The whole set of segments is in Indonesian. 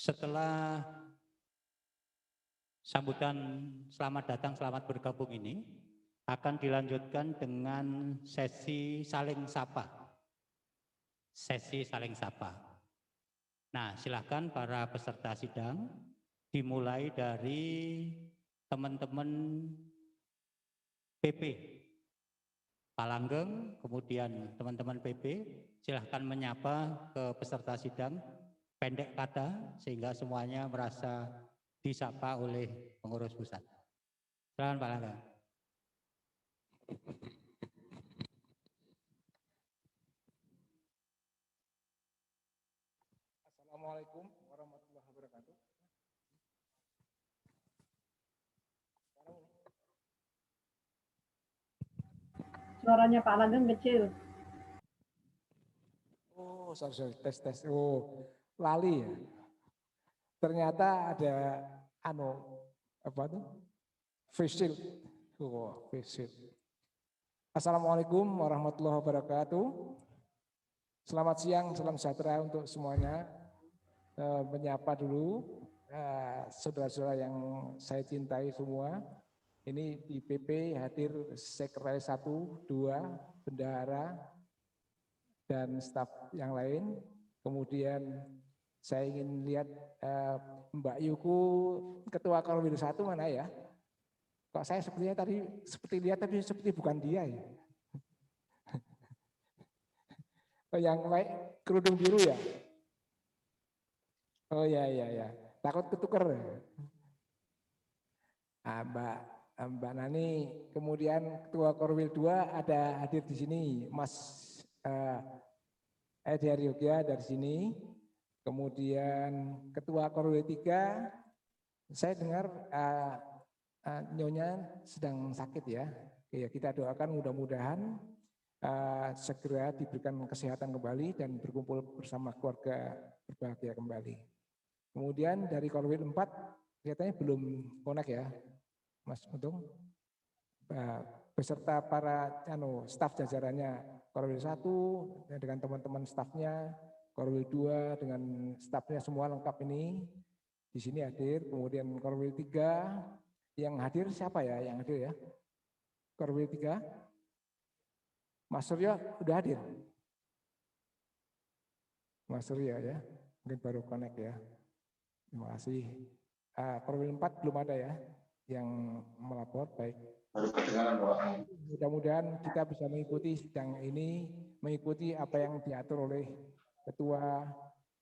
Setelah sambutan selamat datang, selamat bergabung ini akan dilanjutkan dengan sesi saling sapa. Sesi saling sapa. Nah, silakan para peserta sidang dimulai dari teman-teman PP Palanggeng, kemudian teman-teman PP silahkan menyapa ke peserta sidang pendek kata sehingga semuanya merasa disapa oleh pengurus pusat. Silakan Pak Langgeng. Assalamualaikum warahmatullahi wabarakatuh. Suaranya Pak Langgeng kecil. Oh, sorry, tes. Oh, lali ya. Ternyata ada apa tuh? Face shield. Oh, face shield. Assalamualaikum warahmatullahi wabarakatuh. Selamat siang, salam sejahtera untuk semuanya. Menyapa dulu saudara-saudara yang saya cintai semua. Ini di PP hadir sekretaris 1, 2, bendahara, dan staf yang lain. Kemudian saya ingin lihat Mbak Yuku, Ketua Korwil 1 mana ya? Kok saya sepertinya tadi seperti lihat tapi seperti bukan dia ya. Yang baik kerudung biru ya? Oh ya, takut ketuker. Mbak Nani, kemudian Ketua Korwil 2 ada hadir di sini, Mas dari Yogyakarta dari sini. Kemudian Ketua Korwil 3, saya dengar Nyonya sedang sakit ya. Ya, kita doakan mudah-mudahan segera diberikan kesehatan kembali dan berkumpul bersama keluarga berbahagia kembali. Kemudian dari Korwil 4 kelihatannya belum connect ya, Mas Untung. Beserta para staf jajarannya Korwil 1 dengan teman-teman stafnya, Korwil 2 dengan stafnya semua lengkap ini di sini hadir. Kemudian Korwil 3 yang hadir siapa ya yang hadir ya? Korwil 3, Mas Suryo udah hadir? Mas Suryo ya, mungkin baru connect ya. Terima kasih. Korwil 4 belum ada ya yang melapor, baik. Mudah-mudahan kita bisa mengikuti sidang ini, mengikuti apa yang diatur oleh Ketua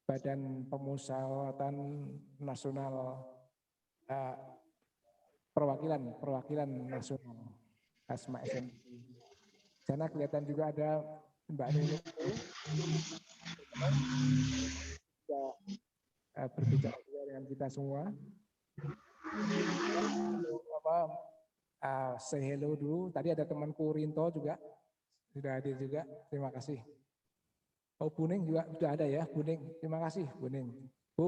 Badan Pemusyawaratan Nasional Perwakilan Nasional Asma SMT. Sana kelihatan juga ada Mbak Nunu berbicara dengan kita semua. Say hello dulu. Tadi ada temanku Rinto juga sudah hadir juga. Terima kasih. Oh, Bu Ning juga sudah ada ya, Bu Ning. Terima kasih, Bu Ning. Bu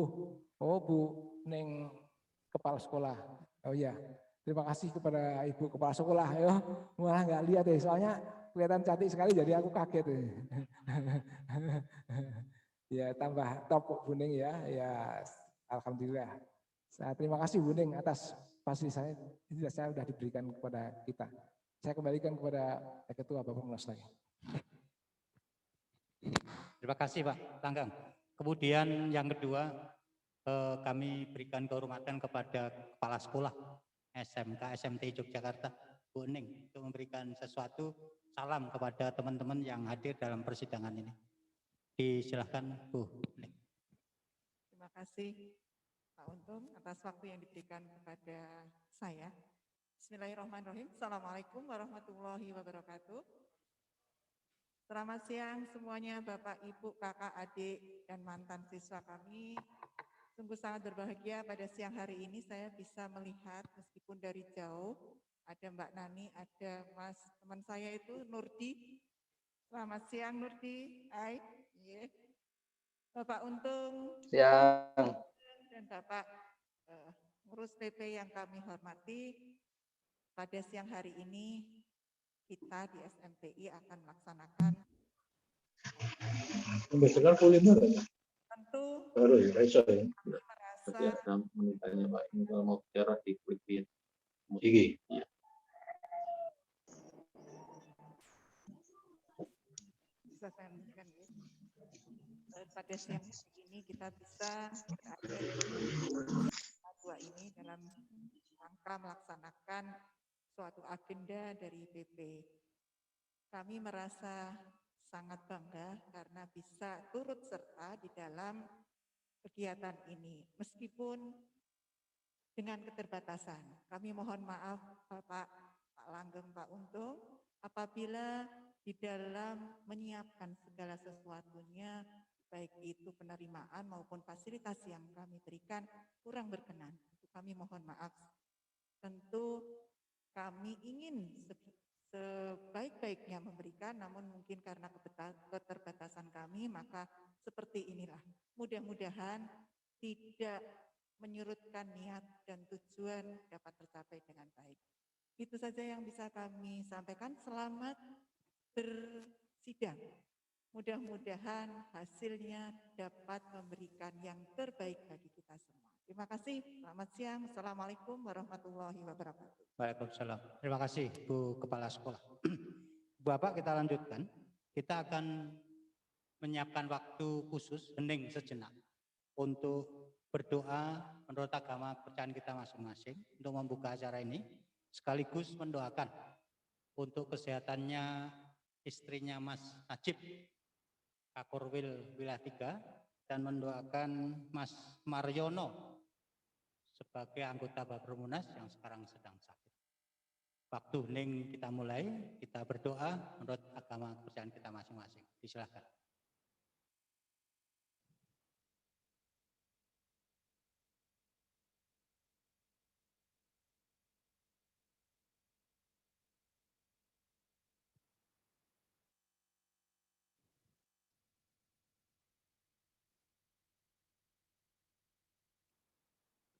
Ning kepala sekolah. Oh iya, terima kasih kepada Ibu kepala sekolah. Ya, malah nggak lihat deh, soalnya kelihatan cantik sekali, jadi aku kaget. Ya, tambah top Bu Ning ya. Ya, alhamdulillah. Terima kasih Bu Ning atas fasilitas saya sudah diberikan kepada kita. Saya kembalikan kepada Ketua Bapak Munas lagi. Terima kasih Pak Langgeng. Kemudian yang kedua, kami berikan kehormatan kepada Kepala Sekolah SMK SMT Yogyakarta, Bu Ning, untuk memberikan sesuatu salam kepada teman-teman yang hadir dalam persidangan ini. Disilahkan Bu Ning. Terima kasih Pak Untung atas waktu yang diberikan kepada saya. Bismillahirrahmanirrahim. Assalamualaikum warahmatullahi wabarakatuh. Selamat siang semuanya Bapak, Ibu, Kakak, Adik, dan mantan siswa kami. Sungguh sangat berbahagia pada siang hari ini saya bisa melihat meskipun dari jauh. Ada Mbak Nani, ada Mas teman saya itu Nurdi. Selamat siang Nurdi. Hai. Yeah. Bapak Untung. Siang. Dan Bapak ngurus PP yang kami hormati. Pada siang hari ini kita di SMPI akan melaksanakan tentu kami Berarti merasa ada menitanya Pak. Ini kalau mau bicara di klik Iki. Ya. bisa saya lanjutkan ya. Pada siang hari ini kita bisa berada di dua ini dalam rangka melaksanakan suatu agenda dari PP. Kami merasa sangat bangga karena bisa turut serta di dalam kegiatan ini. Meskipun dengan keterbatasan, kami mohon maaf Bapak Pak Langgeng, Pak Untung, apabila di dalam menyiapkan segala sesuatunya, baik itu penerimaan maupun fasilitas yang kami berikan kurang berkenan. Kami mohon maaf. Tentu kami ingin sebaik-baiknya memberikan, namun mungkin karena keterbatasan kami, maka seperti inilah. Mudah-mudahan tidak menyurutkan niat dan tujuan dapat tercapai dengan baik. Itu saja yang bisa kami sampaikan. Selamat bersidang. Mudah-mudahan hasilnya dapat memberikan yang terbaik bagi kita semua. Terima kasih. Selamat siang. Assalamualaikum warahmatullahi wabarakatuh. Waalaikumsalam. Terima kasih Bu Kepala Sekolah. Bapak, kita lanjutkan. Kita akan menyiapkan waktu khusus, hening sejenak, untuk berdoa menurut agama kepercayaan kita masing-masing untuk membuka acara ini, sekaligus mendoakan untuk kesehatannya istrinya Mas Najib, Kakorwil Wilayah 3, dan mendoakan Mas Maryono sebagai anggota Bapermunas yang sekarang sedang sakit. Waktu hening kita mulai, kita berdoa menurut agama kepercayaan kita masing-masing. Silakan.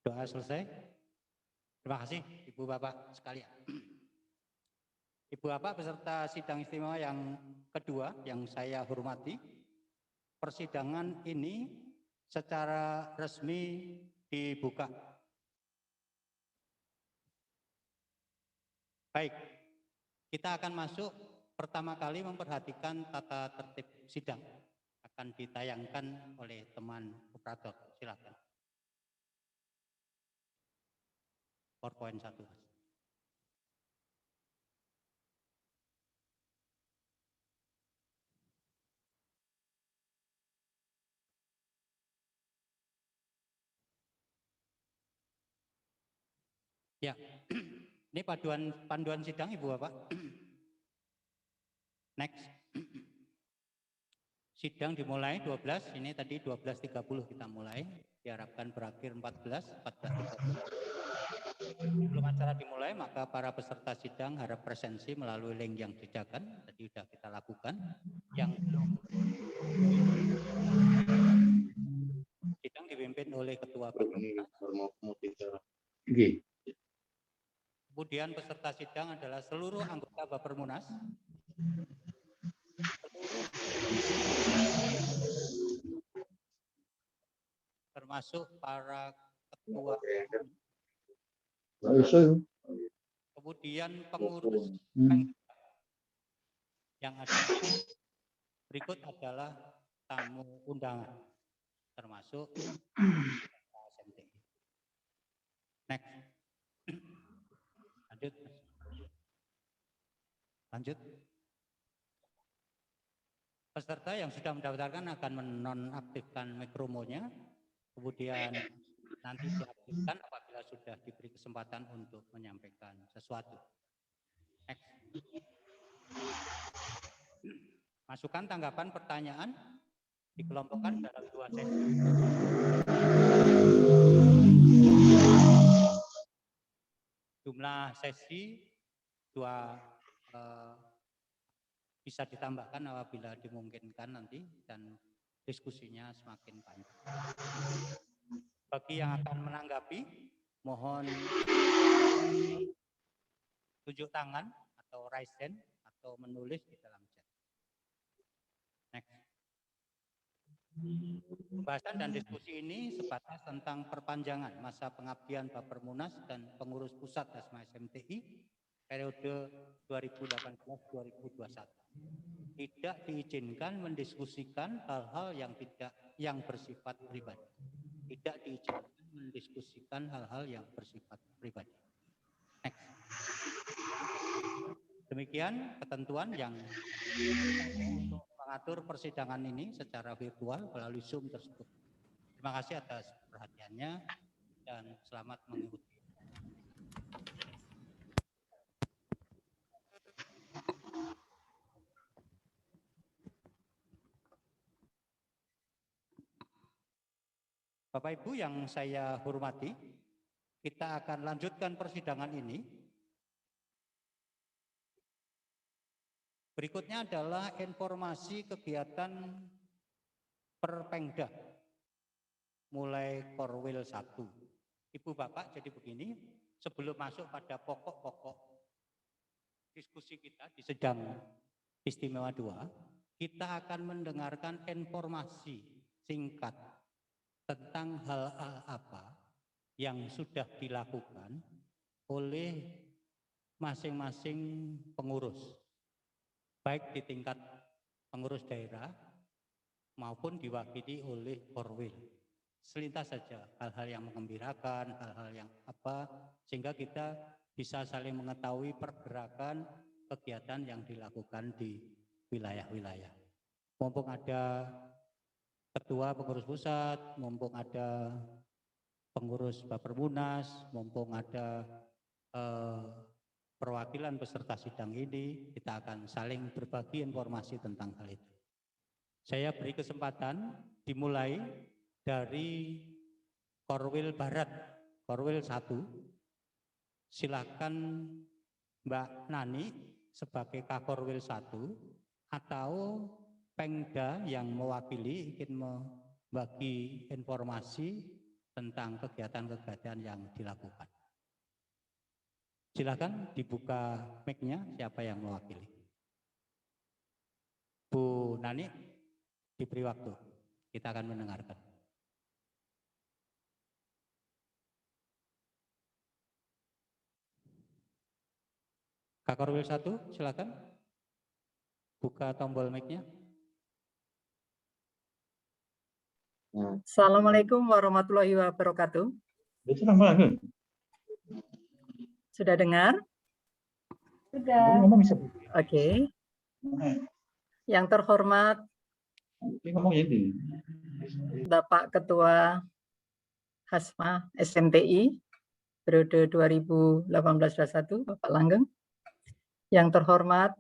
Doa selesai. Terima kasih Ibu Bapak sekalian. Ibu Bapak beserta sidang istimewa yang kedua yang saya hormati, persidangan ini secara resmi dibuka. Baik, kita akan masuk pertama kali memperhatikan tata tertib sidang. Akan ditayangkan oleh teman operator. Silakan. PowerPoint 1. Ya, ini panduan sidang Ibu Bapak. Next. Sidang dimulai 12, ini tadi 12.30 kita mulai, diharapkan berakhir 14.30. Sebelum acara dimulai, maka para peserta sidang harap presensi melalui link yang disediakan, tadi sudah kita lakukan. Yang belum, sidang dipimpin oleh Ketua Bapermunas. Kemudian peserta sidang adalah seluruh anggota Bapermunas. Termasuk para ketua, kemudian pengurus yang ada. Berikut adalah tamu undangan, termasuk SMT. Next. Lanjut. Peserta yang sudah mendaftarkan akan menonaktifkan mikrofonnya, kemudian nanti diaktifkan apabila sudah diberi kesempatan untuk menyampaikan sesuatu. Next. Masukan, tanggapan, pertanyaan dikelompokkan dalam 2 sesi. Jumlah sesi 2 bisa ditambahkan apabila dimungkinkan nanti dan diskusinya semakin panjang. Bagi yang akan menanggapi, mohon tunjuk tangan atau raise hand atau menulis di dalam chat. Next. Pembahasan dan diskusi ini sebatas tentang perpanjangan masa pengabdian Bapermunas dan pengurus pusat Hasma SMTI periode 2018-2021. Tidak diizinkan mendiskusikan hal-hal yang bersifat pribadi. Tidak diizinkan mendiskusikan hal-hal yang bersifat pribadi. Next. Demikian ketentuan yang untuk mengatur persidangan ini secara virtual melalui Zoom tersebut. Terima kasih atas perhatiannya dan selamat mengikuti. Bapak Ibu yang saya hormati, kita akan lanjutkan persidangan ini. Berikutnya adalah informasi kegiatan Perpengda mulai Korwil 1. Ibu Bapak, jadi begini, sebelum masuk pada pokok-pokok diskusi kita di sidang istimewa 2, kita akan mendengarkan informasi singkat tentang hal-hal apa yang sudah dilakukan oleh masing-masing pengurus, baik di tingkat pengurus daerah maupun diwakili oleh Korwil. Selintas saja hal-hal yang menggembirakan, hal-hal yang apa, sehingga kita bisa saling mengetahui pergerakan kegiatan yang dilakukan di wilayah-wilayah. Mumpung ada ketua pengurus pusat, mumpung ada pengurus Bapermunas, mumpung ada perwakilan peserta sidang ini, kita akan saling berbagi informasi tentang hal itu. Saya beri kesempatan dimulai dari Korwil Barat, Korwil 1. Silakan Mbak Nani sebagai Kakorwil 1 atau Pengda yang mewakili ingin membagi informasi tentang kegiatan-kegiatan yang dilakukan. Silakan dibuka mic-nya, siapa yang mewakili. Bu Nani, diberi waktu. Kita akan mendengarkan. Kakorwil 1, silakan. Buka tombol mic-nya. Assalamualaikum warahmatullahi wabarakatuh. Sudah dengar? Sudah. Oke. Yang terhormat Bapak Ketua Hasma SMTI periode 2018-2021, Bapak Langgeng. Yang terhormat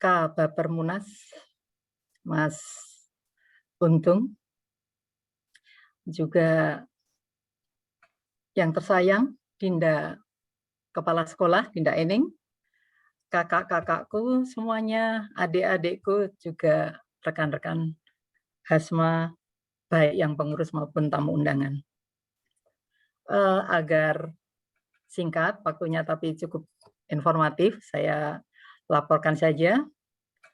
Bapermunas, Mas Untung. Juga yang tersayang Dinda Kepala Sekolah, Dinda Ening, kakak-kakakku semuanya, adik-adikku, juga rekan-rekan Hasma, baik yang pengurus maupun tamu undangan. Agar singkat waktunya tapi cukup informatif, saya laporkan saja.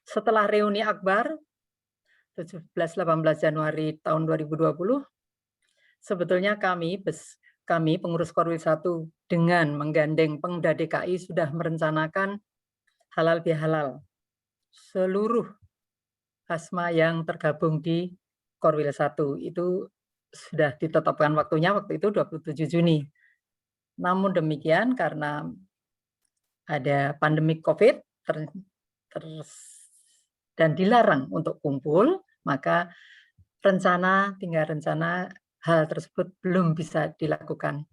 Setelah reuni akbar 17-18 Januari tahun 2020, sebetulnya kami pengurus Korwil 1 dengan menggandeng Pengda DKI sudah merencanakan halal bihalal seluruh Hasma yang tergabung di Korwil 1. Itu sudah ditetapkan waktunya, waktu itu 27 Juni. Namun demikian karena ada pandemi COVID dan dilarang untuk kumpul, maka tinggal rencana hal tersebut belum bisa dilakukan.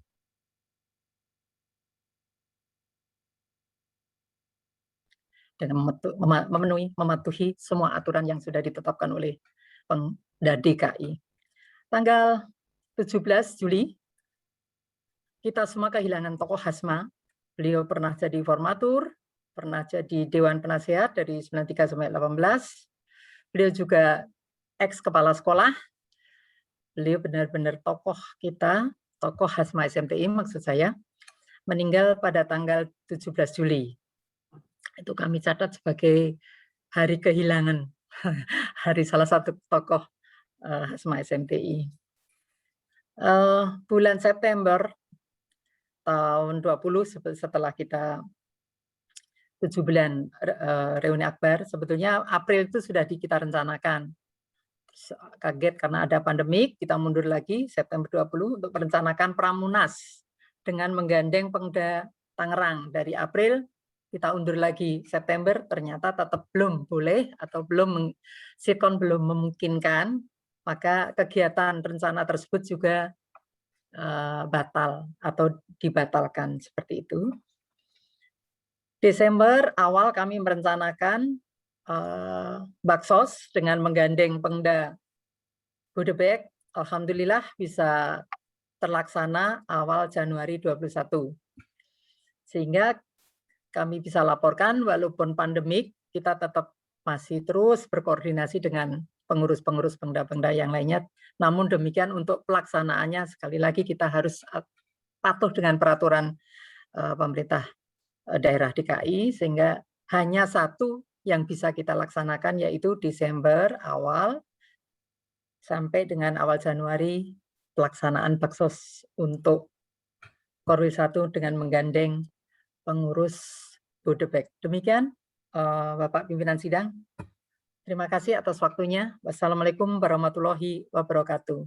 Dan mematuhi semua aturan yang sudah ditetapkan oleh Pengda DKI. Tanggal 17 Juli, kita semua kehilangan tokoh Hasma. Beliau pernah jadi formatur, pernah jadi Dewan Penasehat dari 93 sampai 18. Beliau juga ex-kepala sekolah. Beliau benar-benar tokoh kita, tokoh Hasma SMTI maksud saya, meninggal pada tanggal 17 Juli. Itu kami catat sebagai hari kehilangan hari salah satu tokoh Hasma SMTI. Bulan September tahun 20 setelah kita 7 bulan reuni akbar, sebetulnya April itu sudah kita rencanakan. Kaget karena ada pandemik, kita mundur lagi September 20 untuk merencanakan Pramunas dengan menggandeng Pemda Tangerang. Dari April kita undur lagi September, ternyata tetap belum boleh atau Sitkon belum memungkinkan, maka kegiatan rencana tersebut juga batal atau dibatalkan seperti itu. Desember awal kami merencanakan Baksos dengan menggandeng Pemda Bodebek. Alhamdulillah bisa terlaksana awal Januari 21. Sehingga kami bisa laporkan walaupun pandemik, kita tetap masih terus berkoordinasi dengan pengurus-pengurus Pemda-Pemda yang lainnya. Namun demikian untuk pelaksanaannya sekali lagi kita harus patuh dengan peraturan pemerintah daerah DKI, sehingga hanya satu yang bisa kita laksanakan yaitu Desember awal sampai dengan awal Januari pelaksanaan Baksos untuk Korwil 1 dengan menggandeng pengurus Bodebek. Demikian Bapak Pimpinan Sidang. Terima kasih atas waktunya. Wassalamualaikum warahmatullahi wabarakatuh.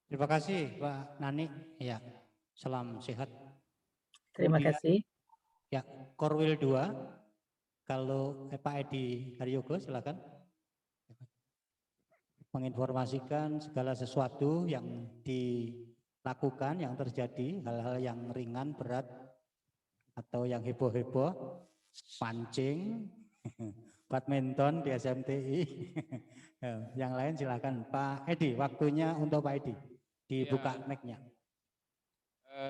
Terima kasih Pak Nani. Ya, salam sehat. Terima Kemudian, kasih. ya, Korwil 2, kalau Pak Edi Haryogo silakan menginformasikan segala sesuatu yang dilakukan, yang terjadi, hal-hal yang ringan, berat, atau yang heboh-heboh, pancing, badminton di SMTI, yang lain silakan. Pak Edi, waktunya untuk Pak Edi, dibuka mic-nya.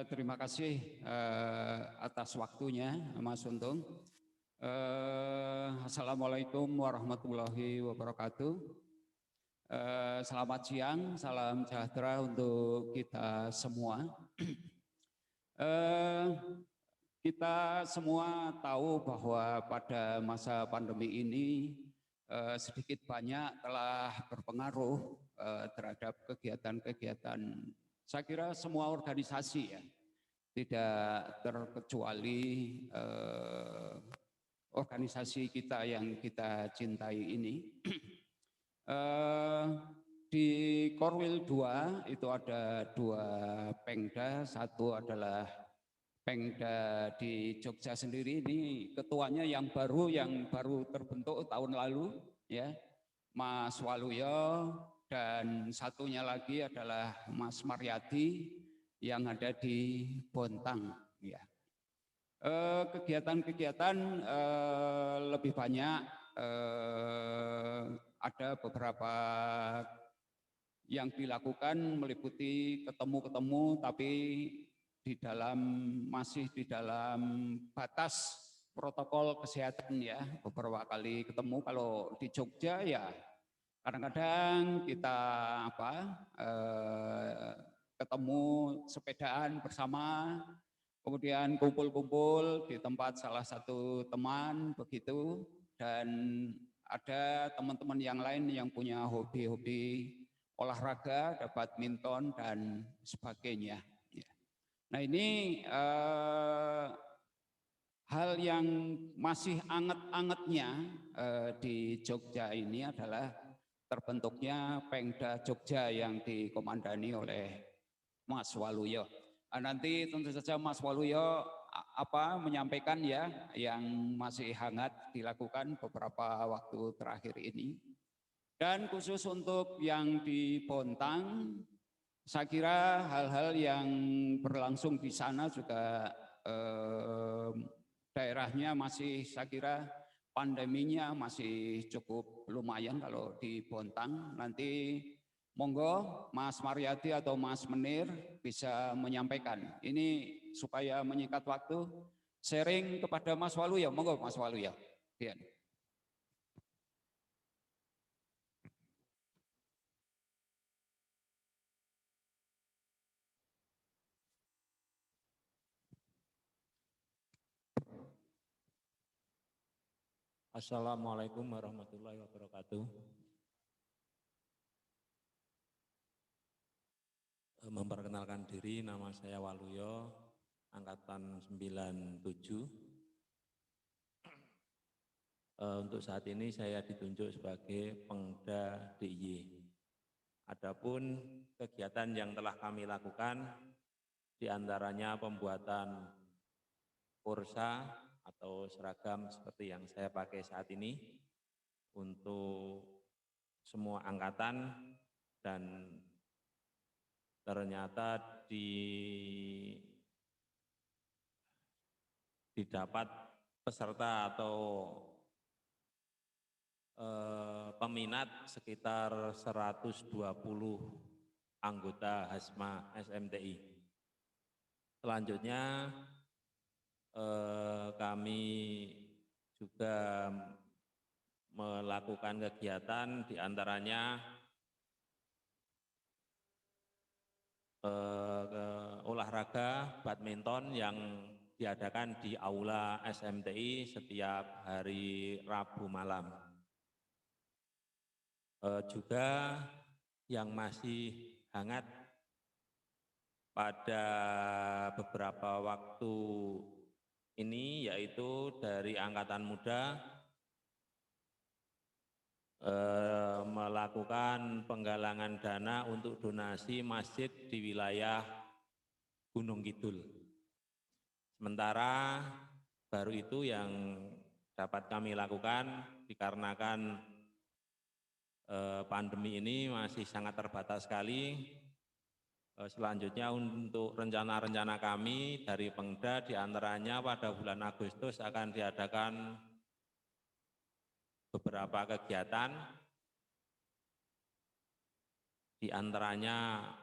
Terima kasih atas waktunya, Mas Untung. Assalamualaikum warahmatullahi wabarakatuh. Selamat siang, salam sejahtera untuk kita semua. Kita semua tahu bahwa pada masa pandemi ini sedikit banyak telah berpengaruh terhadap kegiatan-kegiatan. Saya kira semua organisasi ya, tidak terkecuali organisasi kita yang kita cintai ini. Di Korwil 2 itu ada 2 Pemda, satu adalah Pemda di Jogja sendiri, ini ketuanya yang baru terbentuk tahun lalu ya, Mas Waluyo, dan satunya lagi adalah Mas Maryadi yang ada di Bontang ya. Kegiatan-kegiatan lebih banyak, ada beberapa yang dilakukan meliputi ketemu-ketemu tapi masih di dalam batas protokol kesehatan ya. Beberapa kali ketemu, kalau di Jogja ya kadang-kadang kita ketemu sepedaan bersama, kemudian kumpul-kumpul di tempat salah satu teman begitu, dan ada teman-teman yang lain yang punya hobi-hobi olahraga, ada badminton dan sebagainya. Nah ini hal yang masih anget-angetnya di Jogja ini adalah terbentuknya Pemda Jogja yang dikomandani oleh Mas Waluyo. Nanti tentu saja Mas Waluyo menyampaikan ya yang masih hangat dilakukan beberapa waktu terakhir ini. Dan khusus untuk yang di Bontang, saya kira hal-hal yang berlangsung di sana juga daerahnya masih, saya kira pandeminya masih cukup lumayan kalau di Bontang. Nanti monggo Mas Maryadi atau Mas Menir bisa menyampaikan. Ini supaya menyingkat waktu, sharing kepada Mas Waluyo. Monggo Mas Waluyo. Ya. Assalamualaikum warahmatullahi wabarakatuh. Memperkenalkan diri, nama saya Waluyo, angkatan 97. Untuk saat ini saya ditunjuk sebagai Pengda DIY. Adapun kegiatan yang telah kami lakukan, diantaranya pembuatan kursa atau seragam seperti yang saya pakai saat ini untuk semua angkatan, dan ternyata didapat peserta atau peminat sekitar 120 anggota HASMA SMTI. Selanjutnya kami juga melakukan kegiatan diantaranya olahraga badminton yang diadakan di aula SMTI setiap hari Rabu malam. Juga yang masih hangat pada beberapa waktu ini yaitu dari Angkatan Muda melakukan penggalangan dana untuk donasi masjid di wilayah Gunung Kidul. Sementara baru itu yang dapat kami lakukan dikarenakan pandemi ini masih sangat terbatas sekali. Selanjutnya untuk rencana-rencana kami dari Pengda diantaranya pada bulan Agustus akan diadakan beberapa kegiatan, diantaranya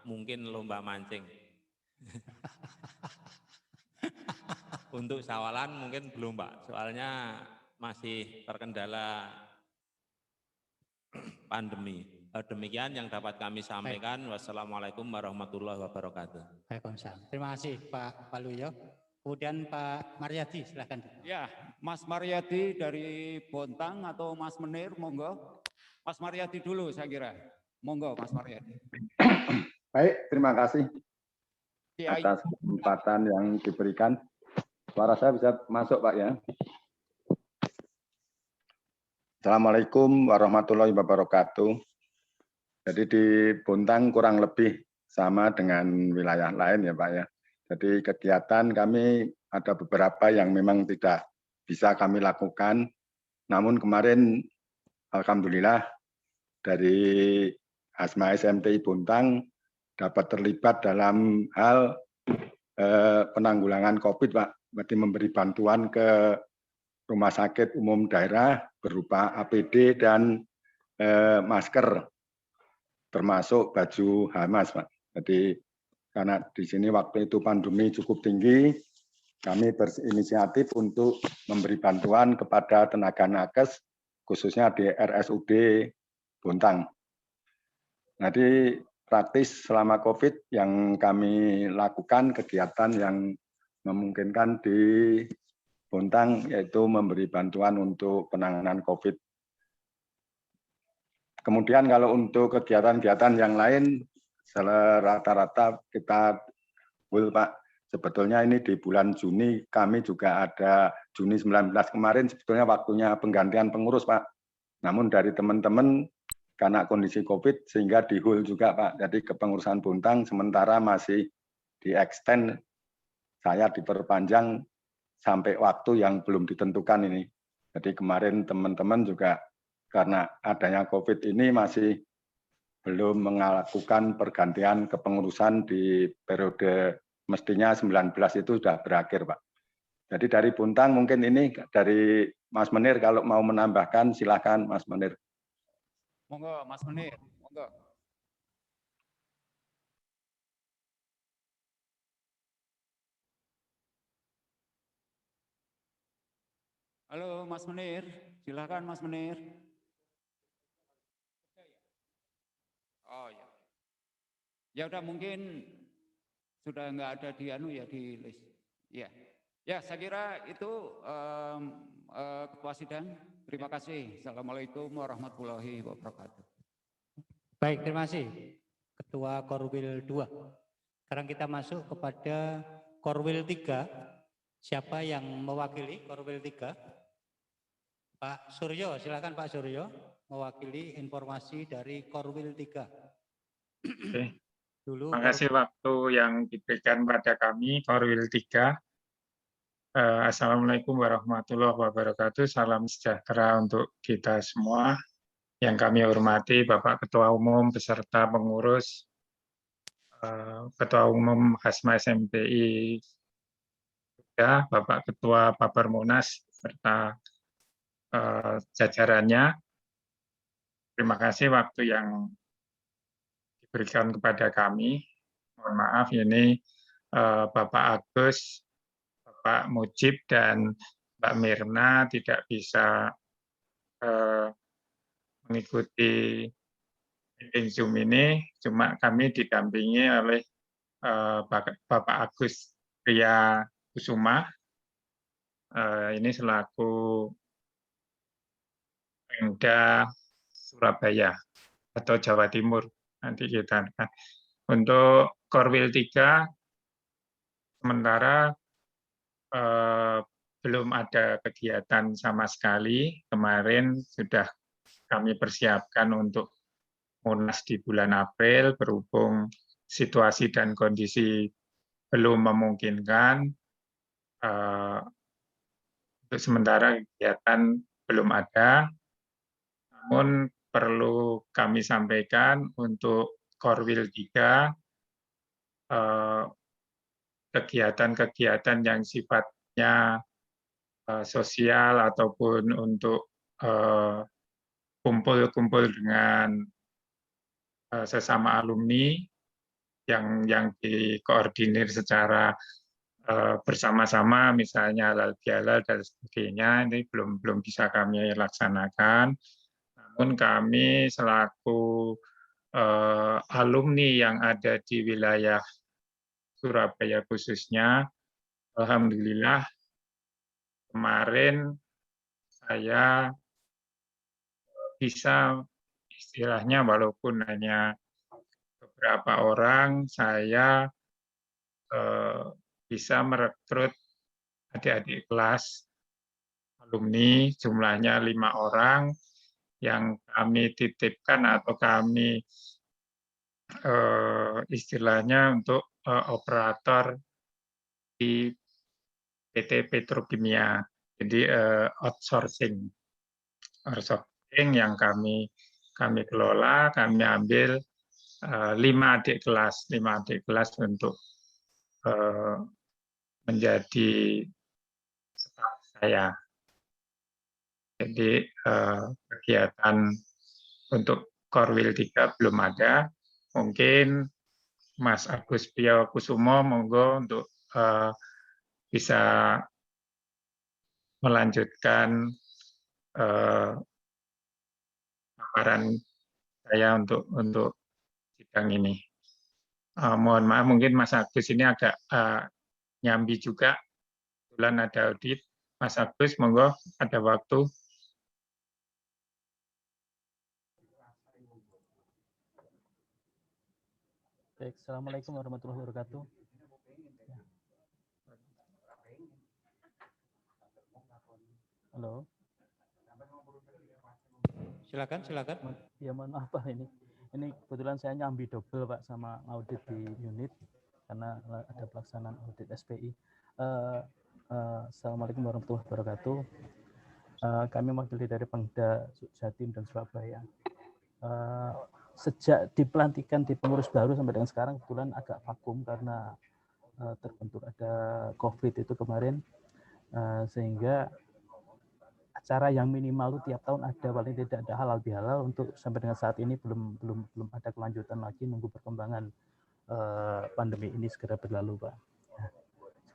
mungkin lomba mancing. Untuk Sawalan mungkin belum Pak, soalnya masih terkendala pandemi. Demikian yang dapat kami sampaikan. Wassalamualaikum warahmatullahi wabarakatuh. Waalaikumsalam. Terima kasih Pak Waluyo. Kemudian Pak Maryadi, silakan. Ya, Mas Maryadi dari Bontang atau Mas Menir, monggo. Mas Maryadi dulu saya kira. Monggo Mas Maryadi. Baik, terima kasih atas kesempatan yang diberikan. Suara saya bisa masuk Pak ya. Assalamualaikum warahmatullahi wabarakatuh. Jadi di Bontang kurang lebih sama dengan wilayah lain ya Pak ya. Jadi kegiatan kami ada beberapa yang memang tidak bisa kami lakukan. Namun kemarin alhamdulillah dari HASMA SMTI Bontang dapat terlibat dalam hal penanggulangan COVID Pak. Berarti memberi bantuan ke rumah sakit umum daerah berupa APD dan masker, termasuk baju Hamas Pak. Jadi karena di sini waktu itu pandemi cukup tinggi, kami berinisiatif untuk memberi bantuan kepada tenaga nakes, khususnya di RSUD Bontang. Jadi praktis selama COVID yang kami lakukan kegiatan yang memungkinkan di Bontang, yaitu memberi bantuan untuk penanganan COVID. Kemudian kalau untuk kegiatan-kegiatan yang lain, rata-rata kita full Pak. Sebetulnya ini di bulan Juni kami juga ada Juni 19 kemarin sebetulnya waktunya penggantian pengurus Pak. Namun dari teman-teman karena kondisi COVID sehingga di-hold juga Pak. Jadi kepengurusan Bontang sementara masih di-extend, saya diperpanjang sampai waktu yang belum ditentukan ini. Jadi kemarin teman-teman juga karena adanya COVID ini masih belum melakukan pergantian kepengurusan di periode mestinya 19 itu sudah berakhir Pak. Jadi dari Bontang mungkin ini dari Mas Menir kalau mau menambahkan silakan Mas Menir. Monggo Mas Menir, monggo. Halo Mas Menir, silakan Mas Menir. Oh ya. Ya udah mungkin sudah nggak ada di di list. Ya. Ya, saya kira itu Ketua Sidang Terima kasih. Assalamualaikum warahmatullahi wabarakatuh. Baik, terima kasih Ketua Korwil 2. Sekarang kita masuk kepada Korwil 3. Siapa yang mewakili Korwil 3? Pak Suryo, silakan Pak Suryo mewakili informasi dari Korwil 3. Oke. Dulu Terima kasih waktu yang diberikan pada kami, Korwil 3. Assalamualaikum warahmatullahi wabarakatuh. Salam sejahtera untuk kita semua. Yang kami hormati Bapak Ketua Umum beserta pengurus, Ketua Umum Hasma SMPI, Bapak Ketua Papermunas serta jajarannya. Terima kasih waktu yang diberikan kepada kami. Mohon maaf ini Bapak Agus, Pak Mujib dan Mbak Mirna tidak bisa mengikuti meeting Zoom ini, cuma kami didampingi oleh Bapak Agus Priya Kusuma, ini selaku Pemda Surabaya atau Jawa Timur. Nanti kita untuk Korwil 3 sementara belum ada kegiatan sama sekali. Kemarin sudah kami persiapkan untuk Munas di bulan April, berhubung situasi dan kondisi belum memungkinkan. Untuk sementara kegiatan belum ada. Namun perlu kami sampaikan untuk Korwil 3, kegiatan-kegiatan yang sifatnya sosial ataupun untuk kumpul-kumpul dengan sesama alumni yang dikoordinir secara bersama-sama, misalnya halal bihalal dan sebagainya, ini belum bisa kami laksanakan. Namun kami selaku alumni yang ada di wilayah Surabaya khususnya, alhamdulillah kemarin saya bisa istilahnya walaupun hanya beberapa orang, saya bisa merekrut adik-adik kelas alumni, jumlahnya 5 orang, yang kami titipkan atau kami istilahnya untuk operator di PT Petrokimia. Jadi outsourcing yang kami kelola, kami ambil 5 adik kelas untuk menjadi staf saya. Jadi kegiatan untuk Korwil 3 belum ada. Mungkin Mas Agus Priya Kusumo monggo untuk bisa melanjutkan paparan saya untuk sidang ini. Mohon maaf, mungkin Mas Agus ini agak nyambi juga, kebetulan ada audit. Mas Agus, monggo ada waktu. Baik, Assalamualaikum warahmatullahi wabarakatuh. Halo. Silakan. Ya mohon maaf Pak, ini kebetulan saya nyambi double Pak sama audit di unit karena ada pelaksanaan audit SPI. Assalamualaikum warahmatullahi wabarakatuh. Kami mewakili dari Pemda Jatim dan Surabaya. Sejak dipelantikan di pengurus baru sampai dengan sekarang kebetulan agak vakum karena terbentuk ada COVID itu kemarin, sehingga acara yang minimal itu tiap tahun ada, paling tidak ada halal bihalal, untuk sampai dengan saat ini belum ada kelanjutan lagi, nunggu perkembangan pandemi ini segera berlalu Pak.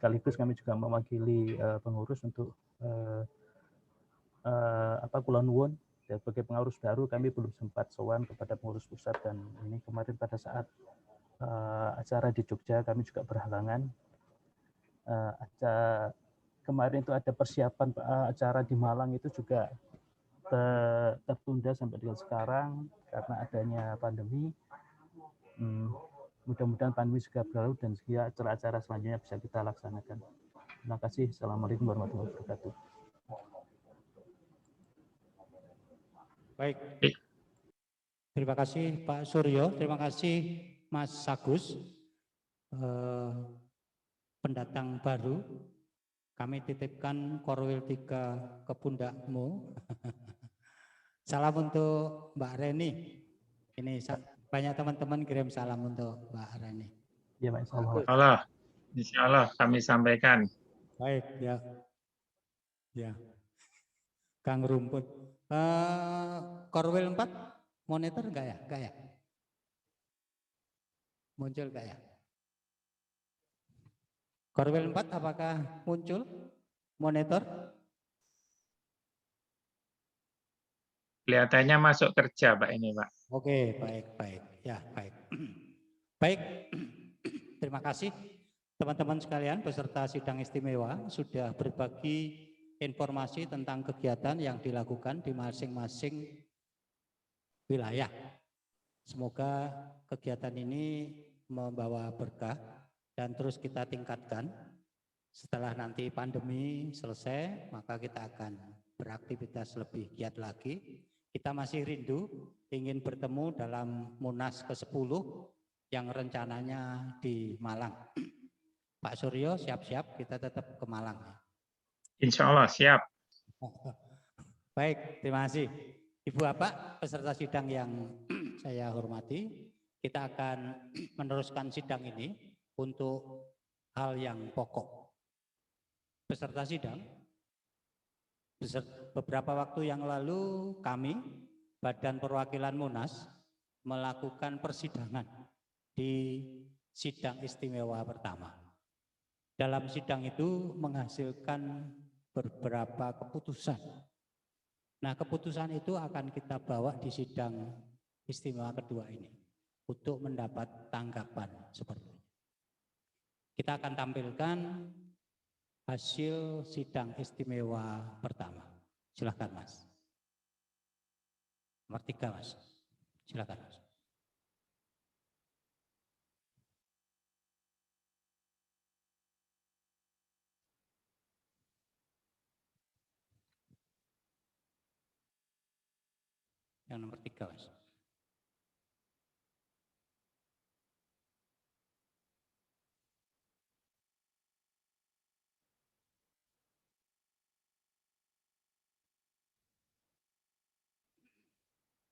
Sekaligus kami juga mewakili pengurus untuk Kulon Nuwun. Sebagai pengurus baru kami belum sempat sowan kepada pengurus pusat, dan ini kemarin pada saat acara di Jogja kami juga berhalangan. Kemarin itu ada persiapan acara di Malang itu juga tertunda sampai dengan sekarang karena adanya pandemi. Mudah-mudahan pandemi segera berlalu dan segera acara-acara selanjutnya bisa kita laksanakan. Terima kasih. Assalamualaikum warahmatullahi wabarakatuh. Baik. Terima kasih Pak Suryo, terima kasih Mas Agus, pendatang baru. Kami titipkan Korwil 3 ke pundakmu. Salam untuk Mbak Reni. Ini banyak teman-teman kirim salam untuk Mbak Reni. Ya, Pak, Insya Allah kami sampaikan. Baik, ya. Ya. Kang Rumput. Korwil 4 monitor enggak ya? Enggak ya? Muncul enggak ya? Korwil 4 apakah muncul monitor? Kelihatannya masuk kerja Pak ini Pak. Oke, baik. Ya, baik. Baik, terima kasih teman-teman sekalian peserta sidang istimewa sudah berbagi informasi tentang kegiatan yang dilakukan di masing-masing wilayah. Semoga kegiatan ini membawa berkah dan terus kita tingkatkan. Setelah nanti pandemi selesai, maka kita akan beraktivitas lebih giat lagi. Kita masih rindu ingin bertemu dalam Munas ke-10 yang rencananya di Malang. Pak Suryo siap-siap, kita tetap ke Malang. Insya Allah siap. Baik, terima kasih. Ibu Bapak, peserta sidang yang saya hormati, kita akan meneruskan sidang ini untuk hal yang pokok. Peserta sidang, beberapa waktu yang lalu kami, Badan Perwakilan Munas, melakukan persidangan di sidang istimewa pertama. Dalam sidang itu menghasilkan beberapa keputusan. Nah, keputusan itu akan kita bawa di sidang istimewa kedua ini untuk mendapat tanggapan seperti ini. Kita akan tampilkan hasil sidang istimewa pertama. Silakan Mas. Nomor 3 Mas. Silakan Mas. Yang nomor 3 Mas.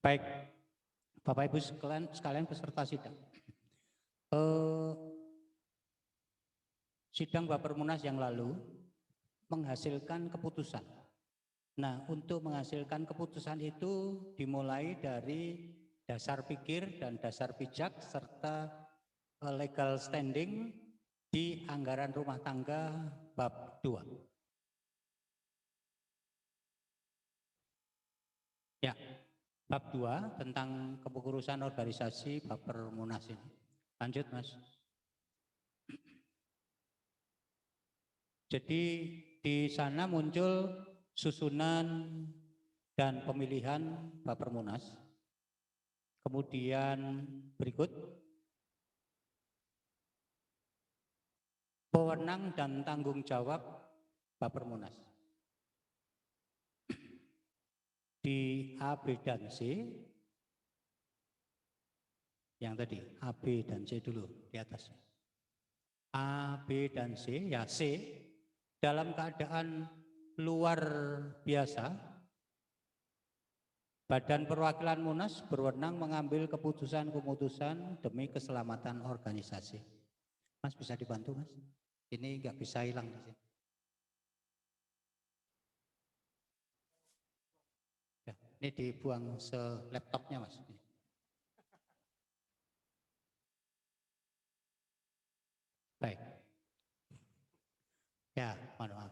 Baik, Bapak Ibu sekalian peserta sidang. Sidang Bapermunas yang lalu menghasilkan keputusan. Nah, untuk menghasilkan keputusan itu dimulai dari dasar pikir dan dasar bijak serta legal standing di anggaran rumah tangga bab 2. Ya. Bab 2 tentang kepengurusan organisasi Bapermunas ini. Lanjut Mas. Jadi di sana muncul susunan dan pemilihan Bapermunas. Kemudian berikut wewenang dan tanggung jawab Bapermunas. Di A, B, dan C, yang tadi A, B, dan C dulu di atas. A, B, dan C, ya C, dalam keadaan luar biasa, Badan Perwakilan Munas berwenang mengambil keputusan-keputusan demi keselamatan organisasi. Mas bisa dibantu Mas? Ini nggak bisa hilang di sini. Ini dibuang laptopnya Mas. Baik. Ya, mohon maaf.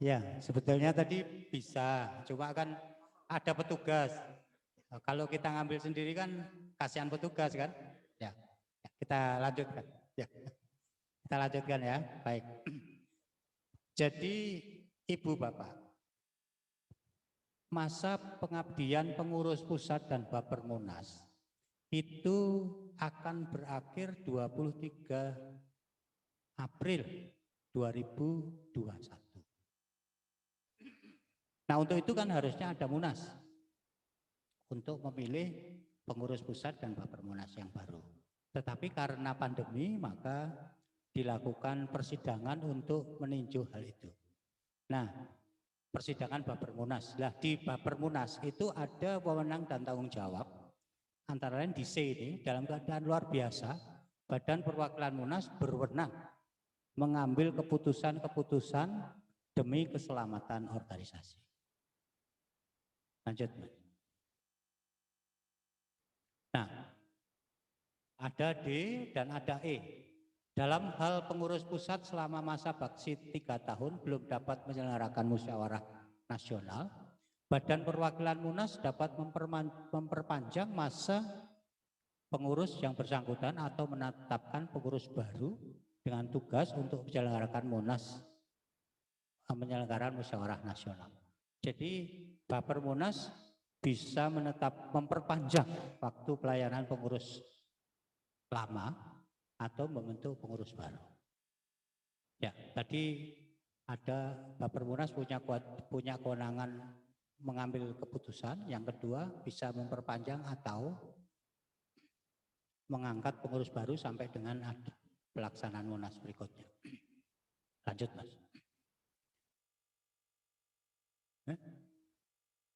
Ya, sebetulnya tadi bisa, cuma kan ada petugas. Kalau kita ngambil sendiri kan kasihan petugas kan. Ya, kita lanjutkan. Ya, kita lanjutkan ya. Baik. Jadi Ibu Bapak, masa pengabdian pengurus pusat dan Bapermunas itu akan berakhir 23 April 2021. Nah, untuk itu kan harusnya ada Munas untuk memilih pengurus pusat dan Bapermunas yang baru. Tetapi karena pandemi maka dilakukan persidangan untuk meninjau hal itu. Nah, persidangan Bapermunas. Nah, di Bapermunas itu ada wewenang dan tanggung jawab. Antara lain di C ini dalam keadaan luar biasa, Badan Perwakilan Munas berwenang mengambil keputusan-keputusan demi keselamatan organisasi. Lanjut. Nah, ada D dan ada E. Dalam hal pengurus pusat selama masa bakti 3 tahun belum dapat menyelenggarakan musyawarah nasional, Badan Perwakilan Munas dapat memperpanjang masa pengurus yang bersangkutan atau menetapkan pengurus baru dengan tugas untuk menyelenggarakan menyelenggarakan musyawarah nasional. Jadi Bapermunas bisa memperpanjang waktu pelayanan pengurus lama atau membentuk pengurus baru. Ya, tadi ada Bapermunas punya kewenangan mengambil keputusan. Yang kedua bisa memperpanjang atau mengangkat pengurus baru sampai dengan pelaksanaan Munas berikutnya. Lanjut, Mas.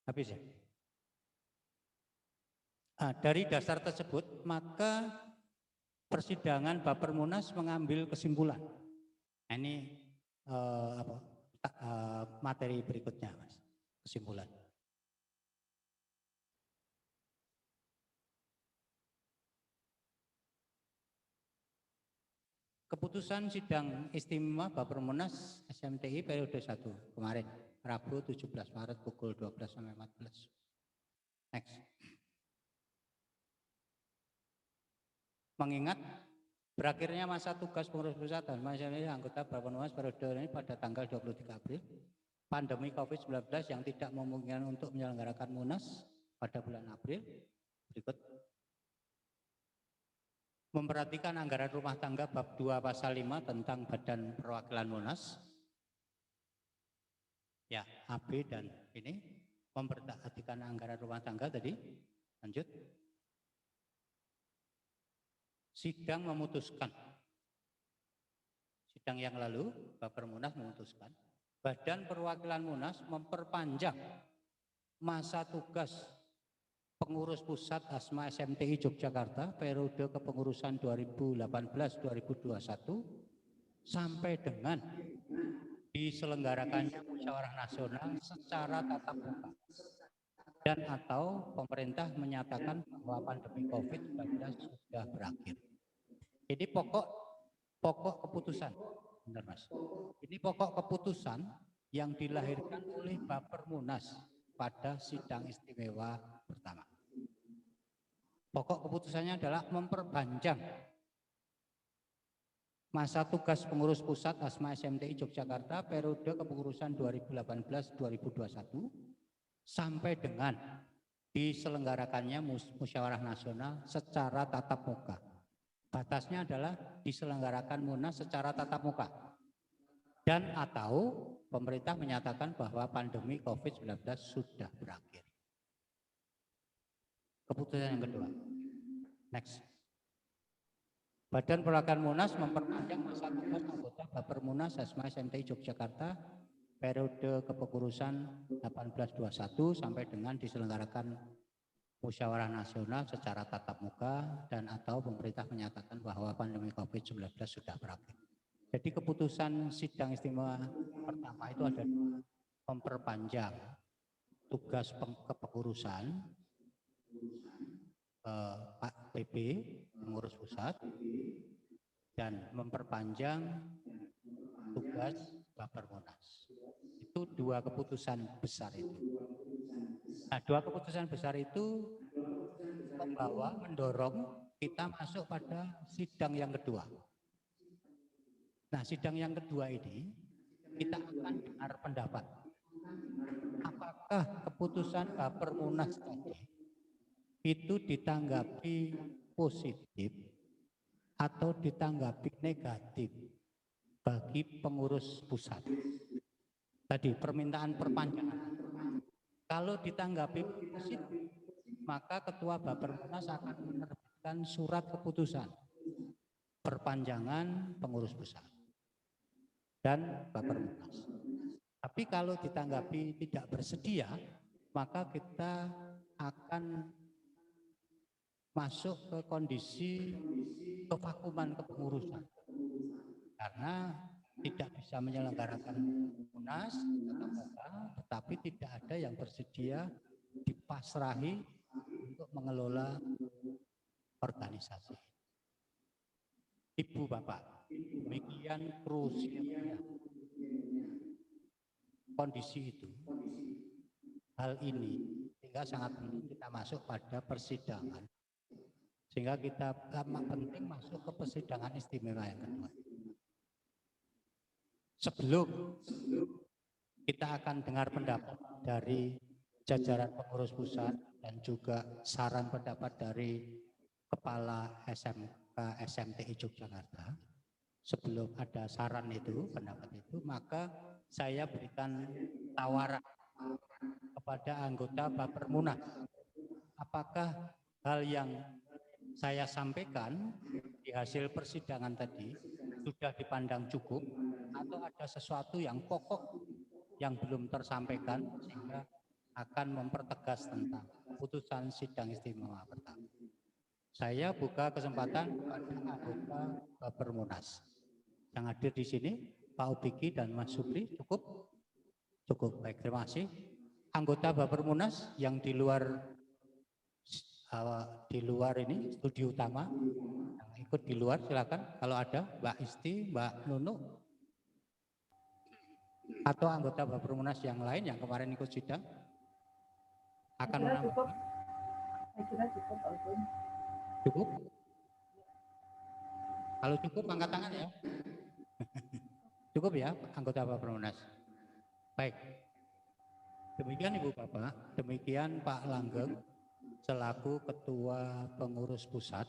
Habis ya? Dari dasar tersebut, maka persidangan Bapermunas mengambil kesimpulan. Ini materi berikutnya, Mas. Kesimpulan. Keputusan sidang istimewa Bapermunas SMTI periode 1 kemarin, Rabu 17 Maret pukul 12 sampai 14. Next. Mengingat berakhirnya masa tugas pengurus pusat dan anggota Bapermunas periode ini pada tanggal 23 April, pandemi COVID-19 yang tidak memungkinkan untuk menyelenggarakan Munas pada bulan April, berikut. Memperhatikan anggaran rumah tangga bab 2 pasal 5 tentang Badan Perwakilan Munas. Ya, AB dan ini memperhatikan anggaran rumah tangga tadi. Lanjut. Sidang memutuskan. Sidang yang lalu Bapermunas memutuskan Badan Perwakilan Munas memperpanjang masa tugas pengurus pusat ASMA SMTI Yogyakarta periode kepengurusan 2018-2021 sampai dengan diselenggarakannya musyawarah nasional secara tatap muka dan atau pemerintah menyatakan bahwa pandemi COVID-19 sudah berakhir. Ini pokok keputusan, benar Mas. Ini pokok keputusan yang dilahirkan oleh Bapermunas pada sidang istimewa pertama. Pokok keputusannya adalah memperpanjang masa tugas pengurus pusat ASMA SMTI Yogyakarta periode kepengurusan 2018-2021 sampai dengan diselenggarakannya musyawarah nasional secara tatap muka. Batasnya adalah diselenggarakan Munas secara tatap muka dan atau pemerintah menyatakan bahwa pandemi COVID-19 sudah berakhir. Keputusan yang kedua. Next. Badan Perwakilan Munas memperpanjang masa tugas anggota Bapermunas ASMA SMTI Yogyakarta periode kepengurusan 1821 sampai dengan diselenggarakan musyawarah nasional secara tatap muka dan atau pemerintah menyatakan bahwa pandemi COVID-19 sudah berakhir. Jadi keputusan sidang istimewa pertama itu ada memperpanjang tugas kepengurusan Pak PP pengurus pusat dan memperpanjang tugas Bapermunas. Itu dua keputusan besar itu. Nah, dua keputusan besar itu mendorong kita masuk pada sidang yang kedua. Nah, sidang yang kedua ini kita akan dengar pendapat. Apakah keputusan Bapermunas tadi itu ditanggapi positif atau ditanggapi negatif bagi pengurus pusat? Tadi permintaan perpanjangan. Kalau ditanggapi positif, maka Ketua Bapermunas akan menerbitkan surat keputusan perpanjangan pengurus pusat dan Bapermunas. Tapi kalau ditanggapi tidak bersedia, maka kita akan masuk ke kondisi kevakuman kepengurusan. Karena tidak bisa menyelenggarakan munas, tetapi tidak ada yang bersedia dipasrahi untuk mengelola organisasi. Ibu Bapak, demikian krusialnya kondisi itu, hal ini sehingga sangat penting kita masuk pada persidangan, sehingga kita amat penting masuk ke persidangan istimewa yang kedua. Sebelum kita akan dengar pendapat dari jajaran pengurus pusat dan juga saran pendapat dari Kepala SMK SMTI Yogyakarta, sebelum ada saran itu, pendapat itu, maka saya berikan tawaran kepada anggota Bapermunas. Apakah hal yang saya sampaikan di hasil persidangan tadi sudah dipandang cukup atau ada sesuatu yang pokok yang belum tersampaikan sehingga akan mempertegas tentang putusan sidang istimewa pertama. Saya buka kesempatan kepada anggota Bapermunas yang hadir di sini, Pak Ubiki dan Mas Supri. Cukup? Cukup. Baik, terima kasih. Anggota Bapermunas yang di luar ini studi utama, yang ikut di luar silakan. Kalau ada Mbak Isti, Mbak Nunu, atau anggota Bapermunas yang lain yang kemarin ikut sidang akan menambahkan. Saya kira cukup, Pak Utun. Cukup? Kalau cukup angkat tangan ya. Cukup ya anggota Bapermunas. Baik. Demikian Ibu Bapak, demikian Pak Langgeng selaku Ketua Pengurus Pusat,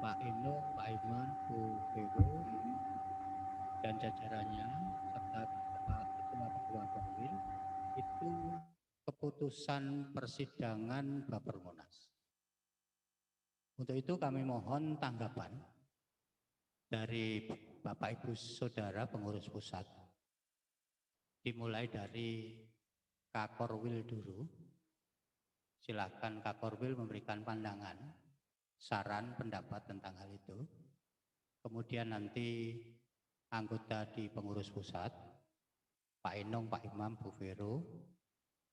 Pak Ino, Pak Iman, Bu Vero, dan jajarannya, serta Pak Ketua Korwil, itu keputusan persidangan Bapermunas. Untuk itu kami mohon tanggapan dari Bapak Ibu Saudara Pengurus Pusat, dimulai dari Kak Korwil dulu. Silakan Kak Korwil memberikan pandangan, saran, pendapat tentang hal itu. Kemudian nanti anggota di Pengurus Pusat, Pak Enong, Pak Imam, Bu Vero.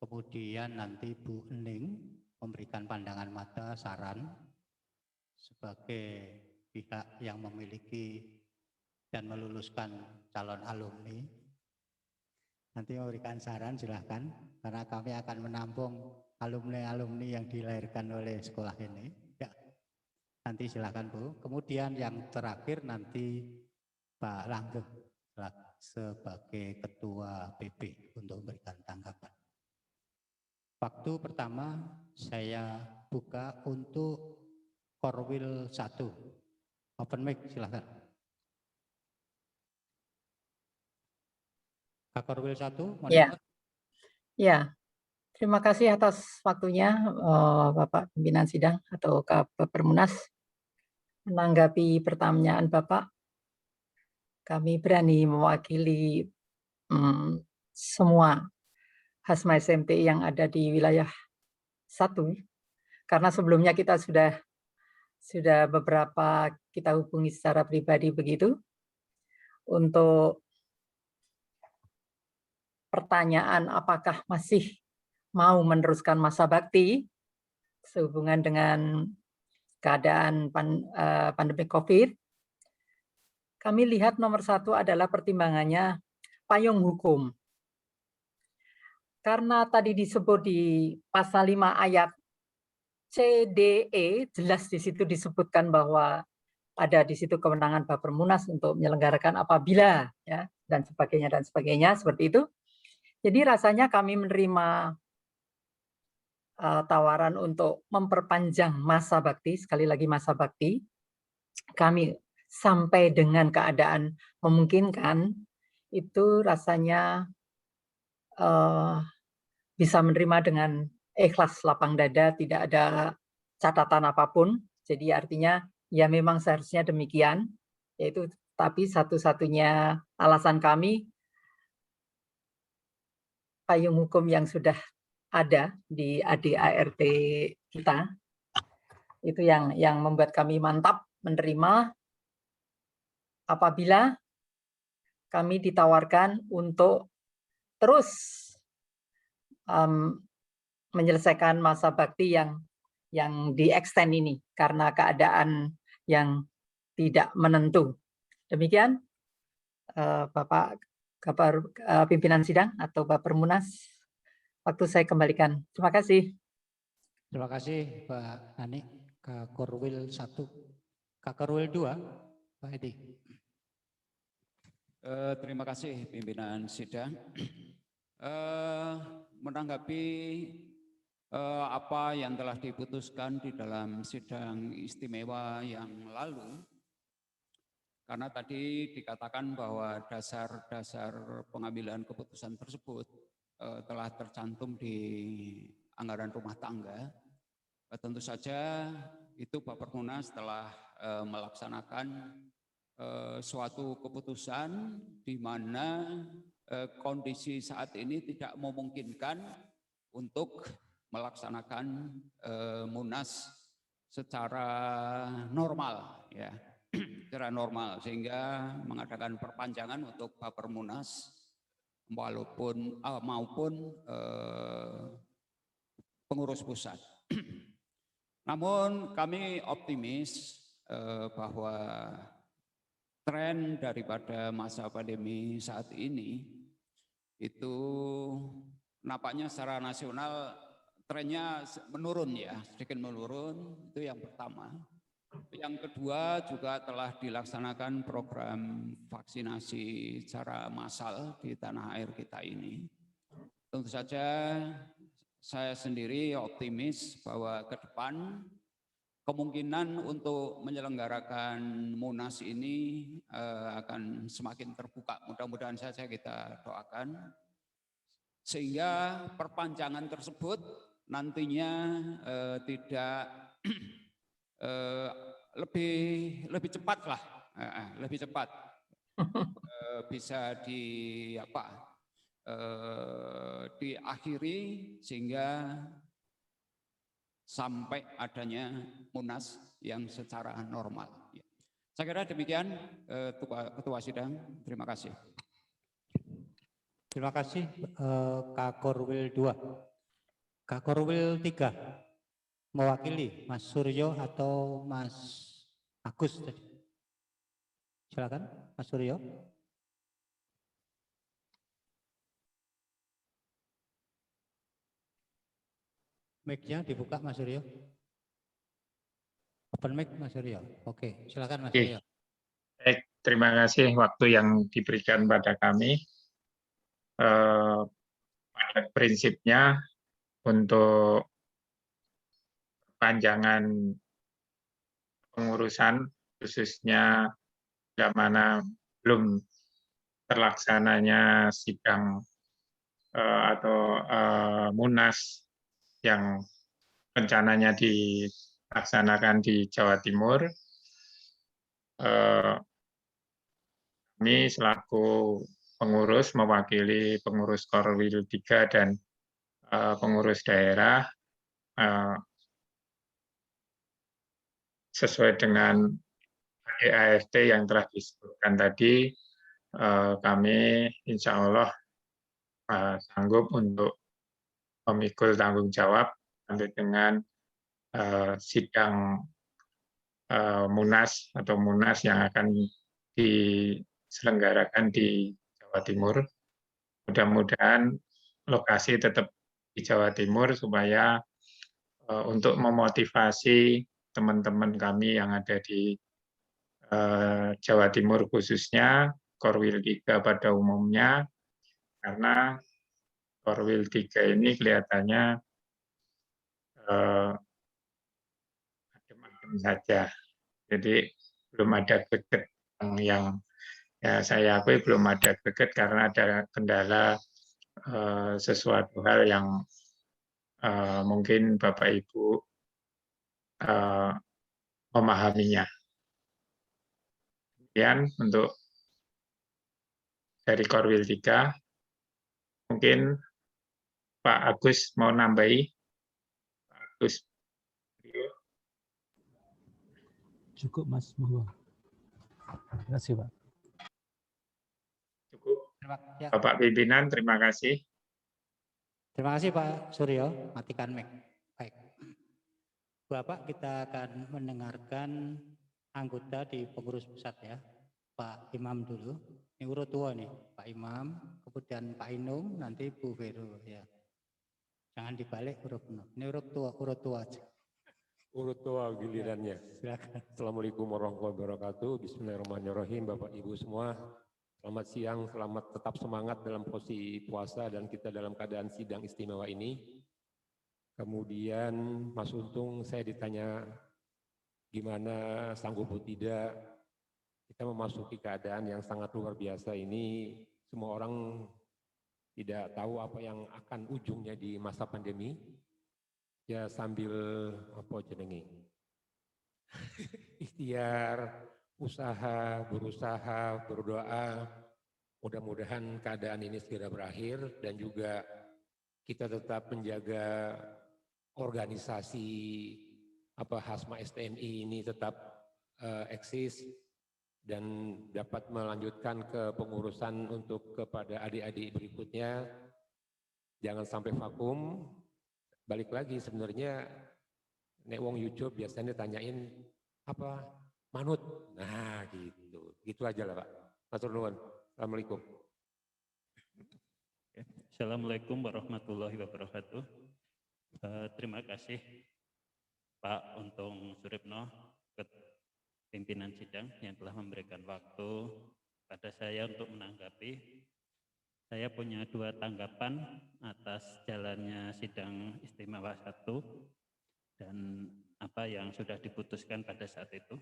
Kemudian nanti Bu Ening memberikan pandangan mata, saran sebagai pihak yang memiliki dan meluluskan calon alumni. Nanti memberikan saran silahkan, karena kami akan menampung alumni-alumni yang dilahirkan oleh sekolah ini. Ya, nanti silahkan Bu. Kemudian yang terakhir nanti Pak Langgeng sebagai Ketua PP untuk memberikan tanggapan. Waktu pertama saya buka untuk Korwil 1. Open mic silahkan. Kak Korwil 1. Ya. Ya. Terima kasih atas waktunya Bapak Pimpinan Sidang atau Bapermunas. Menanggapi pertanyaan Bapak, kami berani mewakili semua Hasma SMTI yang ada di wilayah 1, karena sebelumnya kita sudah beberapa kita hubungi secara pribadi begitu untuk pertanyaan apakah masih mau meneruskan masa bakti sehubungan dengan keadaan pandemi COVID. Kami lihat nomor 1 adalah pertimbangannya payung hukum. Karena tadi disebut di pasal 5 ayat C, D, E, jelas di situ disebutkan bahwa ada di situ kewenangan Bapermunas untuk menyelenggarakan apabila ya dan sebagainya seperti itu. Jadi rasanya kami menerima tawaran untuk memperpanjang masa bakti, sekali lagi masa bakti. Kami sampai dengan keadaan memungkinkan itu rasanya bisa menerima dengan ikhlas lapang dada, tidak ada catatan apapun. Jadi artinya ya memang seharusnya demikian, yaitu tapi satu-satunya alasan kami payung hukum yang sudah ada di ADART kita itu yang membuat kami mantap menerima apabila kami ditawarkan untuk terus menyelesaikan masa bakti yang di-extend ini karena keadaan yang tidak menentu. Demikian Bapak Kabar pimpinan sidang atau Bapermunas, waktu saya kembalikan. Terima kasih. Terima kasih Pak Ani. Kak Korwil 1, Kak Korwil 2, Pak Edi. Terima kasih pimpinan sidang. Menanggapi apa yang telah diputuskan di dalam sidang istimewa yang lalu, karena tadi dikatakan bahwa dasar-dasar pengambilan keputusan tersebut telah tercantum di anggaran rumah tangga. Tentu saja itu Bapermunas telah melaksanakan suatu keputusan di mana kondisi saat ini tidak memungkinkan untuk melaksanakan Munas secara normal, ya, secara normal, sehingga mengadakan perpanjangan untuk Bapermunas maupun pengurus pusat. Namun kami optimis bahwa tren daripada masa pandemi saat ini itu nampaknya secara nasional trennya menurun, ya, sedikit menurun, itu yang pertama. Yang kedua juga telah dilaksanakan program vaksinasi secara massal di tanah air kita ini. Tentu saja saya sendiri optimis bahwa ke depan kemungkinan untuk menyelenggarakan Munas ini akan semakin terbuka. Mudah-mudahan saja kita doakan sehingga perpanjangan tersebut nantinya tidak lebih cepat lah, lebih cepat bisa diakhiri sehingga sampai adanya Munas yang secara normal. Saya kira demikian Ketua Sidang. Terima kasih. Terima kasih Kak Korwil 2. Kak Korwil 3 mewakili Mas Suryo atau Mas Agus tadi. Silakan Mas Suryo. Mic-nya dibuka Mas Suryo. Open mic Mas Suryo. Oke, silakan Mas Suryo. Baik, terima kasih waktu yang diberikan pada kami. Pada prinsipnya untuk perpanjangan pengurusan khususnya bila mana belum terlaksananya sidang atau Munas yang rencananya dilaksanakan di Jawa Timur, kami selaku pengurus mewakili pengurus Korwil 3 dan pengurus daerah sesuai dengan ADART yang telah disebutkan tadi, kami insya Allah sanggup untuk memikul tanggung jawab sampai dengan sidang Munas atau Munas yang akan diselenggarakan di Jawa Timur. Mudah-mudahan lokasi tetap di Jawa Timur supaya untuk memotivasi teman-teman kami yang ada di Jawa Timur khususnya, Korwil 3 pada umumnya, karena Korwil 3 ini kelihatannya adem-adem saja. Jadi belum ada greget yang ya saya akui belum ada greget karena ada kendala sesuatu hal yang mungkin Bapak Ibu memahaminya. Kemudian untuk dari Korwil 3, mungkin Pak Agus mau nambahi. Pak Agus. Cukup Mas, mohon. Terima kasih Pak. Cukup. Ya. Bapak Pimpinan, terima kasih. Terima kasih Pak Suryo, matikan mic. Baik. Bapak, kita akan mendengarkan anggota di pengurus pusat ya. Pak Imam dulu. Ini urut tua nih, Pak Imam, kemudian Pak Inung, nanti Bu Vero ya. Jangan dibalik huruf penuh. Ini urut tua aja. Urut tua gilirannya. Silakan. Assalamualaikum warahmatullahi wabarakatuh. Bismillahirrahmanirrahim, Bapak Ibu semua. Selamat siang, selamat tetap semangat dalam posisi puasa dan kita dalam keadaan sidang istimewa ini. Kemudian Mas Untung, saya ditanya gimana sanggup atau tidak. Kita memasuki keadaan yang sangat luar biasa ini. Semua orang tidak tahu apa yang akan ujungnya di masa pandemi. Ya sambil apa jenenge ikhtiar, usaha, berusaha, berdoa, mudah-mudahan keadaan ini segera berakhir dan juga kita tetap menjaga organisasi Hasma STMI ini tetap eksis dan dapat melanjutkan ke pengurusan untuk kepada adik-adik berikutnya. Jangan sampai vakum. Balik lagi sebenarnya nek wong YouTube biasanya tanyain apa manut. Nah, gitu. Gitu aja lah, Pak. Matur nuwun. Assalamualaikum. Assalamualaikum warahmatullahi wabarakatuh. Terima kasih Pak Untung Suripno, pimpinan sidang yang telah memberikan waktu pada saya untuk menanggapi. Saya punya dua tanggapan atas jalannya sidang istimewa 1 dan apa yang sudah diputuskan pada saat itu.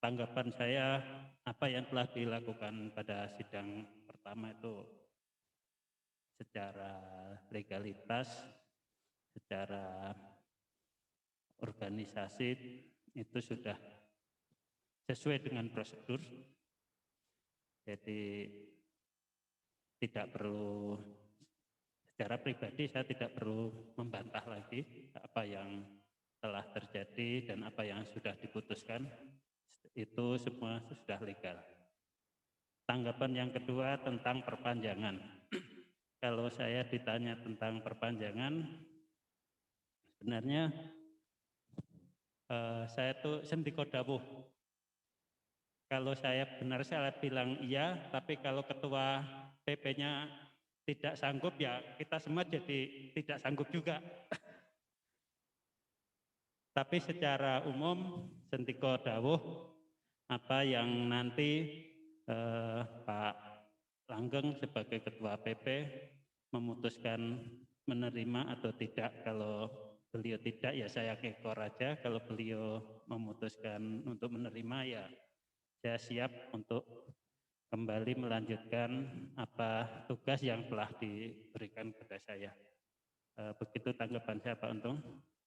Tanggapan saya, apa yang telah dilakukan pada sidang pertama itu secara legalitas, secara organisasi itu sudah sesuai dengan prosedur. Jadi tidak perlu, secara pribadi saya tidak perlu membantah lagi apa yang telah terjadi dan apa yang sudah diputuskan, itu semua sudah legal. Tanggapan yang kedua tentang perpanjangan. Kalau saya ditanya tentang perpanjangan, sebenarnya saya tuh sendiko dawuh. Kalau saya benar saya bilang iya, tapi kalau ketua PP-nya tidak sanggup ya kita semua jadi tidak sanggup juga. Tapi secara umum sendiko dawuh apa yang nanti Pak Langgeng sebagai ketua PP memutuskan menerima atau tidak. Kalau beliau tidak ya saya kekor aja, kalau beliau memutuskan untuk menerima ya saya siap untuk kembali melanjutkan apa tugas yang telah diberikan kepada saya. Begitu tanggapan saya Pak Untung.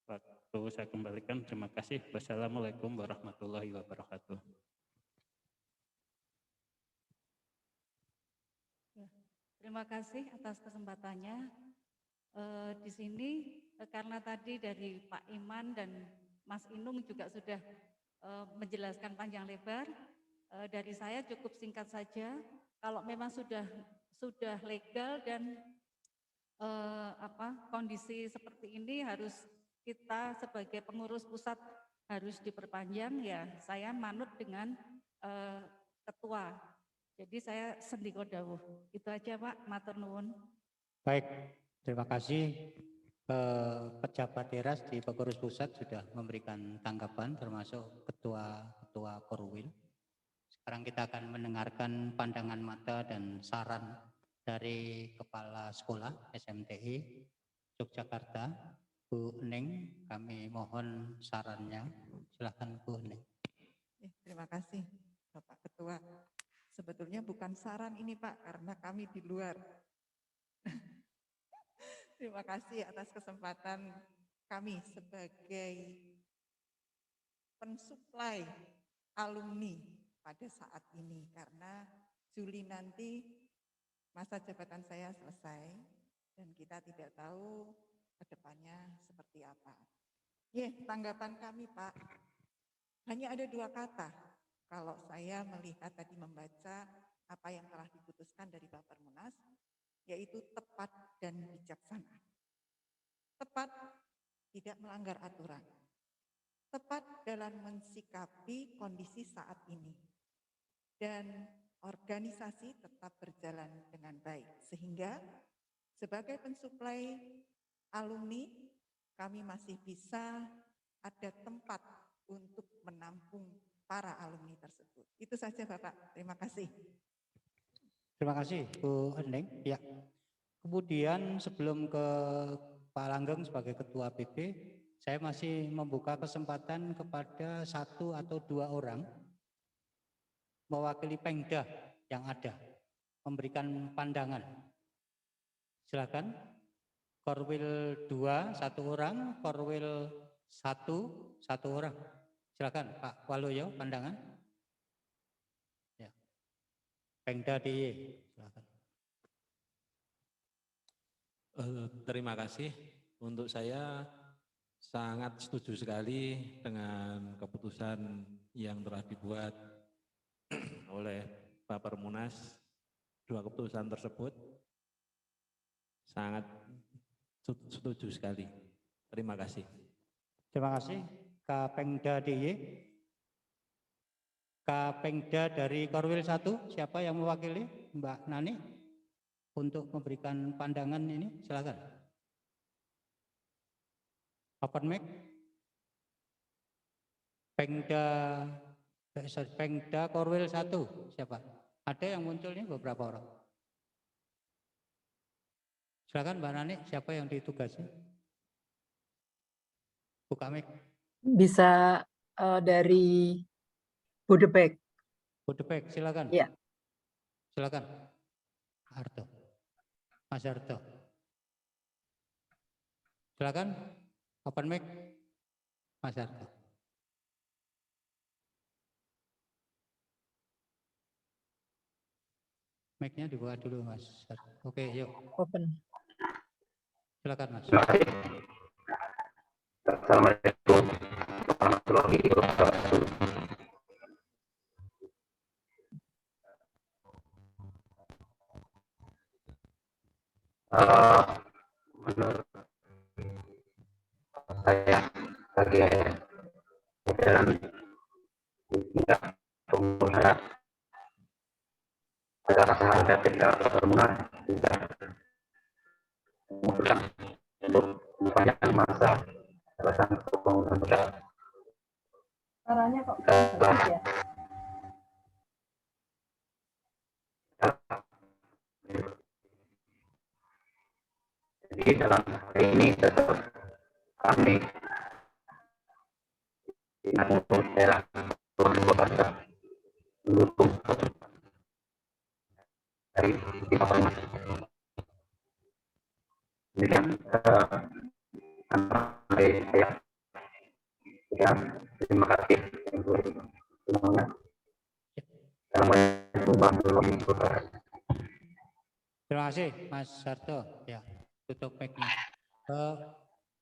Waktu saya kembalikan, terima kasih. Wassalamualaikum warahmatullahi wabarakatuh. Terima kasih atas kesempatannya. Di sini karena tadi dari Pak Iman dan Mas Inung juga sudah menjelaskan panjang lebar. Dari saya cukup singkat saja. Kalau memang sudah legal dan kondisi seperti ini harus kita sebagai pengurus pusat harus diperpanjang, ya saya manut dengan ketua. Jadi saya sendiko dawuh. Itu aja Pak, matur nuwun. Baik, terima kasih pejabat teras di pengurus pusat sudah memberikan tanggapan termasuk ketua Korwil. Sekarang kita akan mendengarkan pandangan mata dan saran dari Kepala Sekolah SMTI Yogyakarta, Bu Neng. Kami mohon sarannya. Silakan Bu Neng. Terima kasih Bapak Ketua. Sebetulnya bukan saran ini Pak, karena kami di luar. Terima kasih atas kesempatan kami sebagai pensuplai alumni pada saat ini, karena Juli nanti masa jabatan saya selesai dan kita tidak tahu ke depannya seperti apa. Tanggapan kami Pak, hanya ada 2 kata kalau saya melihat tadi membaca apa yang telah diputuskan dari Bapak Permunas, yaitu tepat dan bijaksana. Tepat, tidak melanggar aturan. Tepat dalam mensikapi kondisi saat ini. Dan organisasi tetap berjalan dengan baik. Sehingga sebagai pensuplai alumni, kami masih bisa ada tempat untuk menampung para alumni tersebut. Itu saja Bapak, terima kasih. Terima kasih Bu Neng. Ya. Kemudian sebelum ke Pak Langgeng sebagai Ketua PP, saya masih membuka kesempatan kepada 1 atau 2 orang mewakili Pengda yang ada, memberikan pandangan. Silakan. Korwil 2, 1 orang, Korwil 1, 1 orang. Silakan Pak Waluyo, pandangan. Ya. Pengda DIY, silakan. Terima kasih. Untuk saya sangat setuju sekali dengan keputusan yang telah dibuat oleh Pak Permunas. 2 keputusan tersebut sangat setuju sekali. Terima kasih. Terima kasih. Kapengda DIY. Kapengda dari Korwil 1, siapa yang mewakili? Mbak Nani untuk memberikan pandangan ini, silakan. Open mic. Pengda Korwil 1, siapa? Ada yang muncul ini beberapa orang. Silakan Mbak Nani, siapa yang ditugasi? Buka mic. Bisa dari Bodebek. Bodebek, silakan. Ya. Silakan. Harto. Mas Harto. Silakan. Open mic. Mas Harto. Mic-nya dibuka dulu Mas. Oke, yuk. Open. Silakan Mas. Assalamualaikum warahmatullahi wabarakatuh. Menurut saya sebagai jajaran tingkat pengguna pada rasa tingkat Permunas tidak memutuskan untuk memperpanjang masa jabatan pembangunan berat. Caranya kok ya? Jadi dalam hari ini tetap kami dengan untuk daerah Purwakarta mendukung dari Bapak Permunas. Demikian saya. Ya, terima kasih untuk semuanya. Assalamualaikum warahmatullahi wabarakatuh. Terima kasih Mas Harto. Ya, tutup mic-nya.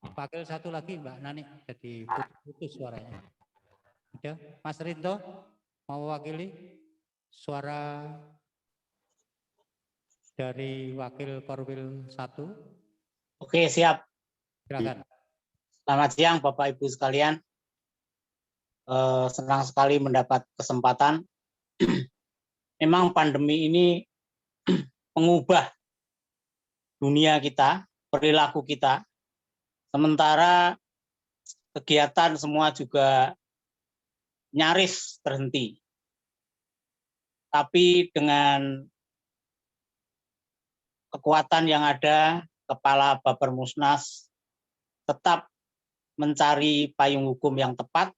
Pakil 1 lagi Mbak Nani, jadi putus suaranya. Ya, Mas Rinto mau wakili suara dari wakil Korwil 1. Oke, siap. Silakan. Selamat siang Bapak Ibu sekalian. Senang sekali mendapat kesempatan. Memang pandemi ini mengubah dunia kita, perilaku kita. Sementara kegiatan semua juga nyaris terhenti. Tapi dengan kekuatan yang ada, Kepala Bapermusnas tetap mencari payung hukum yang tepat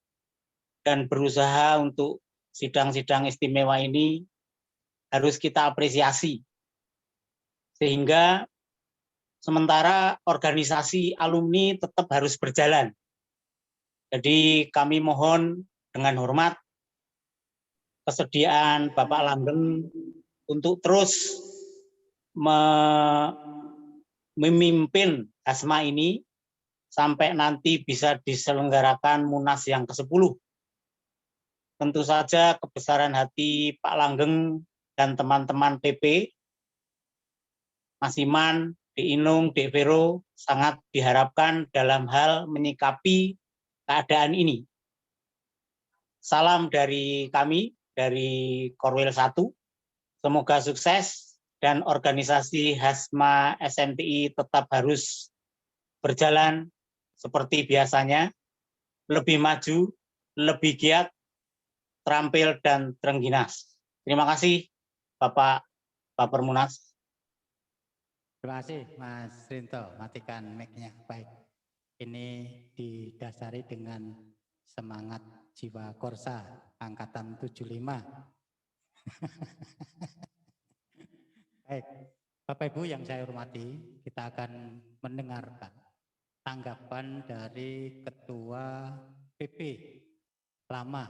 dan berusaha untuk sidang-sidang istimewa ini harus kita apresiasi. Sehingga sementara organisasi alumni tetap harus berjalan. Jadi kami mohon dengan hormat kesediaan Bapak Langgeng untuk terus memimpin Hasma ini sampai nanti bisa diselenggarakan Munas yang ke-10. Tentu saja kebesaran hati Pak Langgeng dan teman-teman PP, Mas Iman, Dek Inung, Dek Vero sangat diharapkan dalam hal menyikapi keadaan ini. Salam dari kami, dari Korwil 1. Semoga sukses dan organisasi Hasma SMTI tetap harus berjalan seperti biasanya, lebih maju, lebih giat, terampil, dan terengginas. Terima kasih, Bapak Bapermunas. Terima kasih, Mas Rinto. Matikan mic-nya. Baik. Ini didasari dengan semangat jiwa Korsa angkatan 75. Baik, Bapak Ibu yang saya hormati, kita akan mendengarkan tanggapan dari Ketua PP lama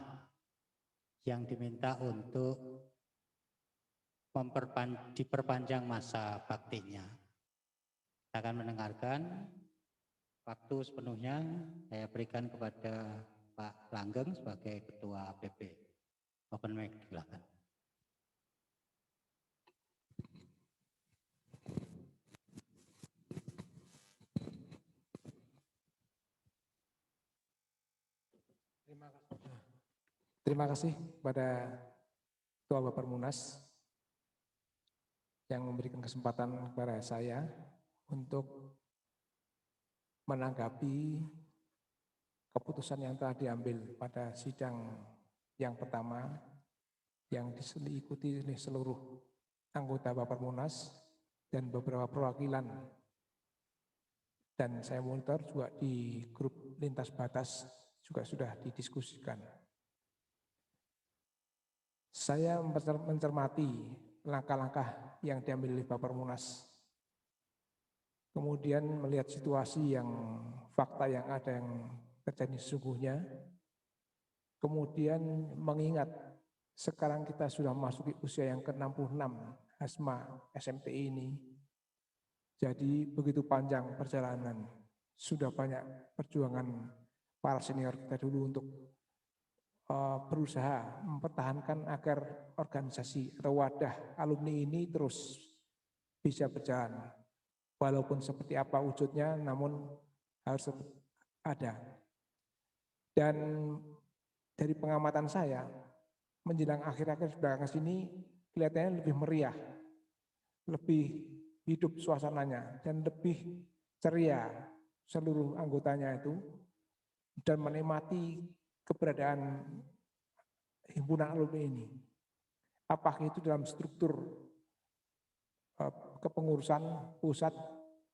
yang diminta untuk diperpanjang masa baktinya. Kita akan mendengarkan, waktu sepenuhnya saya berikan kepada Pak Langgeng sebagai Ketua PP. Open mic, silakan. Terima kasih kepada Ketua Bapermunas yang memberikan kesempatan kepada saya untuk menanggapi keputusan yang telah diambil pada sidang yang pertama yang diikuti oleh seluruh anggota Bapermunas dan beberapa perwakilan, dan saya monitor juga di grup lintas batas juga sudah didiskusikan. Saya mencermati langkah-langkah yang diambil oleh Bapermunas, kemudian melihat situasi yang fakta yang ada yang terjadi sesungguhnya, kemudian mengingat sekarang kita sudah memasuki usia yang ke-66 Hasma SMTI ini, jadi begitu panjang perjalanan, sudah banyak perjuangan para senior kita dulu untuk berusaha mempertahankan agar organisasi atau wadah alumni ini terus bisa berjalan. Walaupun seperti apa wujudnya, namun harus ada. Dan dari pengamatan saya, menjelang akhir-akhir belakang sini, kelihatannya lebih meriah, lebih hidup suasananya, dan lebih ceria seluruh anggotanya itu, dan menikmati keberadaan himpunan alumni ini. Apakah itu dalam struktur kepengurusan pusat,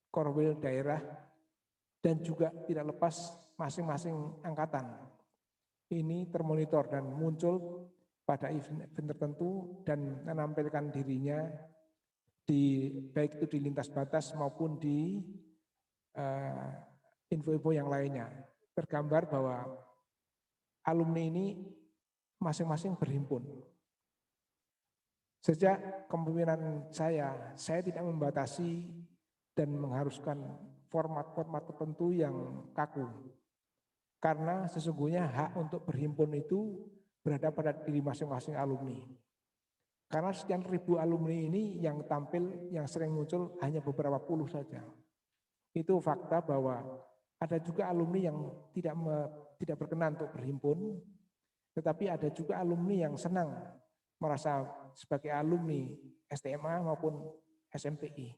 korwil daerah, dan juga tidak lepas masing-masing angkatan. Ini termonitor dan muncul pada event tertentu dan menampilkan dirinya baik itu di lintas batas maupun di info-info yang lainnya. Tergambar bahwa alumni ini masing-masing berhimpun. Sejak kepemimpinan saya tidak membatasi dan mengharuskan format-format tertentu yang kaku. Karena sesungguhnya hak untuk berhimpun itu berada pada diri masing-masing alumni. Karena sekian ribu alumni ini yang tampil, yang sering muncul hanya beberapa puluh saja. Itu fakta bahwa ada juga alumni yang tidak berkenan untuk berhimpun, tetapi ada juga alumni yang senang merasa sebagai alumni STMA maupun SMTI.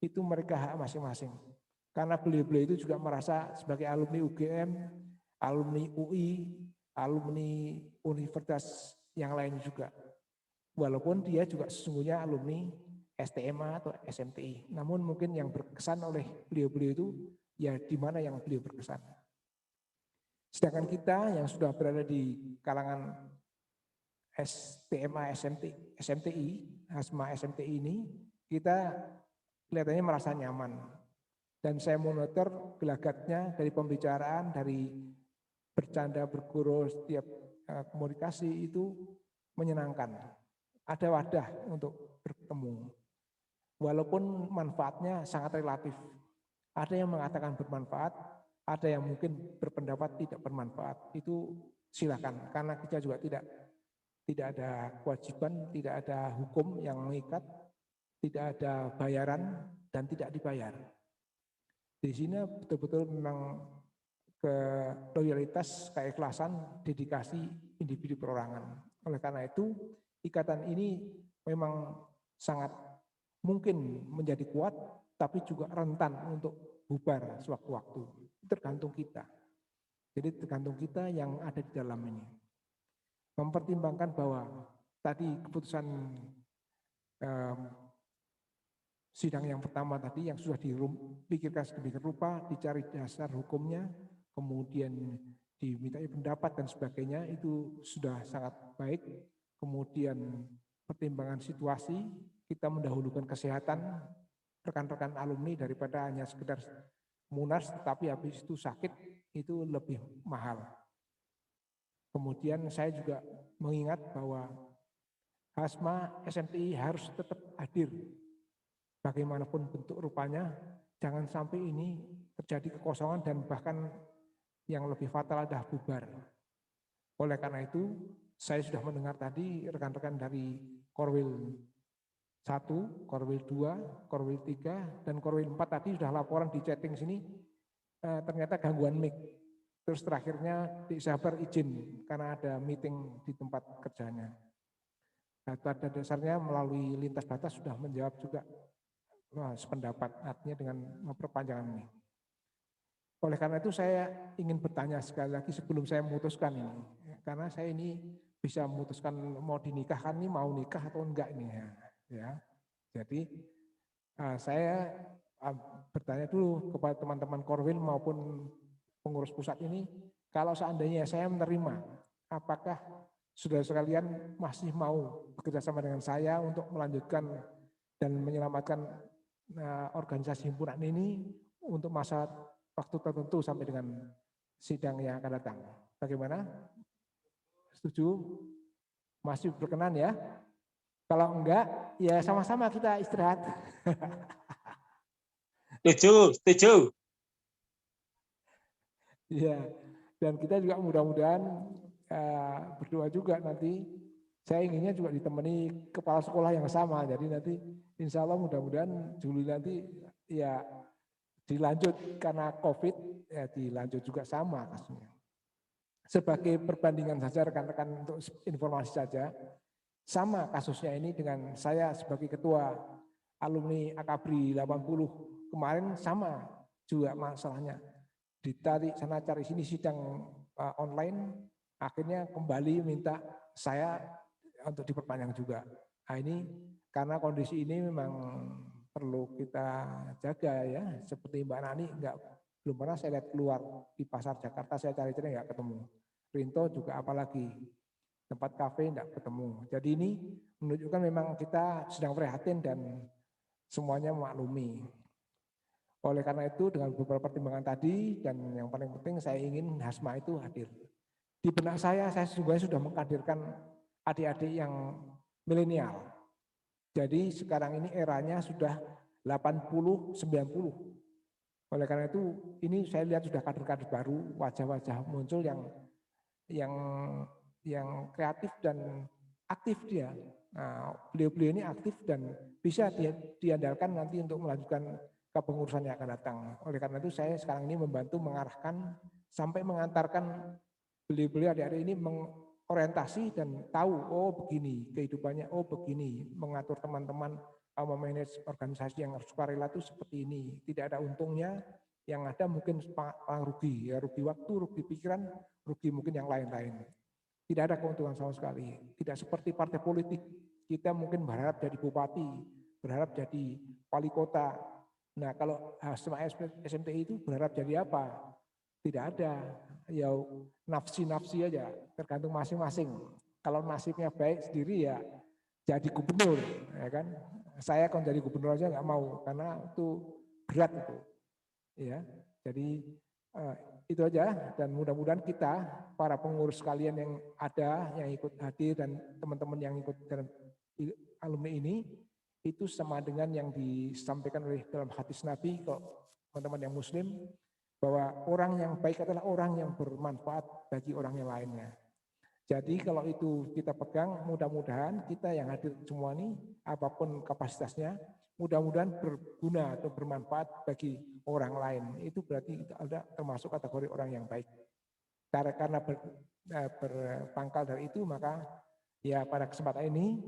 Itu mereka hak masing-masing. Karena beliau-beliau itu juga merasa sebagai alumni UGM, alumni UI, alumni universitas yang lain juga. Walaupun dia juga sesungguhnya alumni STMA atau SMTI. Namun mungkin yang berkesan oleh beliau-beliau itu ya di mana yang beliau berkesan. Sedangkan kita yang sudah berada di kalangan STMA, SMTI, Hasma SMTI ini, kita kelihatannya merasa nyaman. Dan saya monitor gelagatnya dari pembicaraan, dari bercanda, bergurau, setiap komunikasi itu menyenangkan. Ada wadah untuk bertemu. Walaupun manfaatnya sangat relatif. Ada yang mengatakan bermanfaat, ada yang mungkin berpendapat tidak bermanfaat. Itu silakan, karena kita juga tidak ada kewajiban, tidak ada hukum yang mengikat, tidak ada bayaran dan tidak dibayar. Di sini betul-betul memang ke loyalitas, keikhlasan, dedikasi individu perorangan. Oleh karena itu, ikatan ini memang sangat mungkin menjadi kuat, tapi juga rentan untuk bubar sewaktu-waktu. Tergantung kita. Jadi tergantung kita yang ada di dalam ini. Mempertimbangkan bahwa tadi keputusan sidang yang pertama tadi yang sudah dipikirkan sedemikian rupa, dicari dasar hukumnya, kemudian dimintai pendapat dan sebagainya, itu sudah sangat baik. Kemudian pertimbangan situasi, kita mendahulukan kesehatan rekan-rekan alumni daripada hanya sekedar munas, tetapi habis itu sakit, itu lebih mahal. Kemudian saya juga mengingat bahwa Hasma SMTI harus tetap hadir. Bagaimanapun bentuk rupanya, jangan sampai ini terjadi kekosongan dan bahkan yang lebih fatal adalah bubar. Oleh karena itu, saya sudah mendengar tadi rekan-rekan dari Korwil 1, Korwil 2, Korwil 3, dan Korwil 4 tadi sudah laporan di chatting sini, ternyata gangguan mic. Terus terakhirnya Dik Sabar izin karena ada meeting di tempat kerjanya. Nah, pada dasarnya melalui lintas batas sudah menjawab juga sependapat, artinya dengan memperpanjang ini. Oleh karena itu saya ingin bertanya sekali lagi sebelum saya memutuskan ini, karena saya ini bisa memutuskan mau dinikahkan ini, mau nikah atau enggak ini ya. Jadi saya bertanya dulu kepada teman-teman Korwil maupun pengurus pusat ini, kalau seandainya saya menerima, apakah saudara sekalian masih mau bekerja sama dengan saya untuk melanjutkan dan menyelamatkan organisasi himpunan ini untuk masa waktu tertentu sampai dengan sidang yang akan datang. Bagaimana? Setuju? Masih berkenan ya? Kalau enggak, ya sama-sama kita istirahat. Setuju. Ya, dan kita juga mudah-mudahan berdoa juga nanti. Saya inginnya juga ditemani kepala sekolah yang sama. Jadi nanti insya Allah mudah-mudahan Juli nanti ya dilanjut karena COVID, ya dilanjut juga sama kasusnya. Sebagai perbandingan saja rekan-rekan untuk informasi saja, sama kasusnya ini dengan saya sebagai ketua alumni Akabri 80 kemarin sama juga masalahnya. Ditarik sana cari sini sidang online, akhirnya kembali minta saya untuk diperpanjang juga. Nah ini karena kondisi ini memang perlu kita jaga ya. Seperti Mbak Nani belum pernah saya lihat keluar di pasar Jakarta, saya cari-cari nggak ketemu. Rinto juga apalagi tempat kafe nggak ketemu. Jadi ini menunjukkan memang kita sedang prihatin dan semuanya memaklumi. Oleh karena itu dengan beberapa pertimbangan tadi dan yang paling penting saya ingin Hasma itu hadir. Di benak saya juga sudah menghadirkan adik-adik yang milenial. Jadi sekarang ini eranya sudah 80-90. Oleh karena itu ini saya lihat sudah kader-kader baru, wajah-wajah muncul yang kreatif dan aktif dia. Nah, beliau-beliau ini aktif dan bisa diandalkan nanti untuk melanjutkan kepengurusan yang akan datang. Oleh karena itu saya sekarang ini membantu mengarahkan sampai mengantarkan beliau-beliau adik-adik ini mengorientasi dan tahu, oh begini kehidupannya, oh begini mengatur teman-teman, memanage organisasi yang sukarela itu seperti ini. Tidak ada untungnya, Yang ada mungkin rugi, ya rugi waktu, rugi pikiran, rugi mungkin yang lain-lain. Tidak ada keuntungan sama sekali. Tidak seperti partai politik. Kita mungkin berharap jadi bupati, berharap jadi wali kota. Nah, kalau Hasma SMTI itu berharap jadi apa? Tidak ada. Ya nafsi-nafsi aja, tergantung masing-masing. Kalau nasibnya baik sendiri ya jadi gubernur, ya kan? Saya kalau jadi gubernur aja nggak mau karena itu berat itu. Ya, jadi itu aja, dan mudah-mudahan kita para pengurus kalian yang ada, yang ikut hadir, dan teman-teman yang ikut dalam alumni ini itu sama dengan yang disampaikan oleh dalam hadis Nabi kok, teman-teman yang muslim, bahwa orang yang baik adalah orang yang bermanfaat bagi orang yang lainnya. Jadi kalau itu kita pegang, mudah-mudahan kita yang hadir semua ini, apapun kapasitasnya, mudah-mudahan berguna atau bermanfaat bagi orang lain. Itu berarti ada termasuk kategori orang yang baik. Karena berpangkal dari itu, maka ya pada kesempatan ini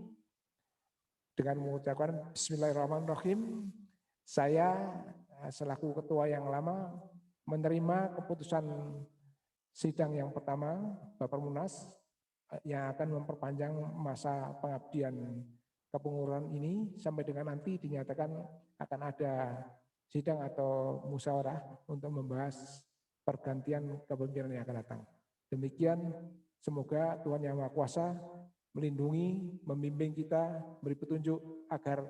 dengan mengucapkan Bismillahirrahmanirrahim, saya selaku ketua yang lama menerima keputusan sidang yang pertama Bapak Munas yang akan memperpanjang masa pengabdian kepengurusan ini sampai dengan nanti dinyatakan akan ada sidang atau musyawarah untuk membahas pergantian kepemimpinan yang akan datang. Demikian, semoga Tuhan Yang Maha Kuasa melindungi, membimbing kita, beri petunjuk agar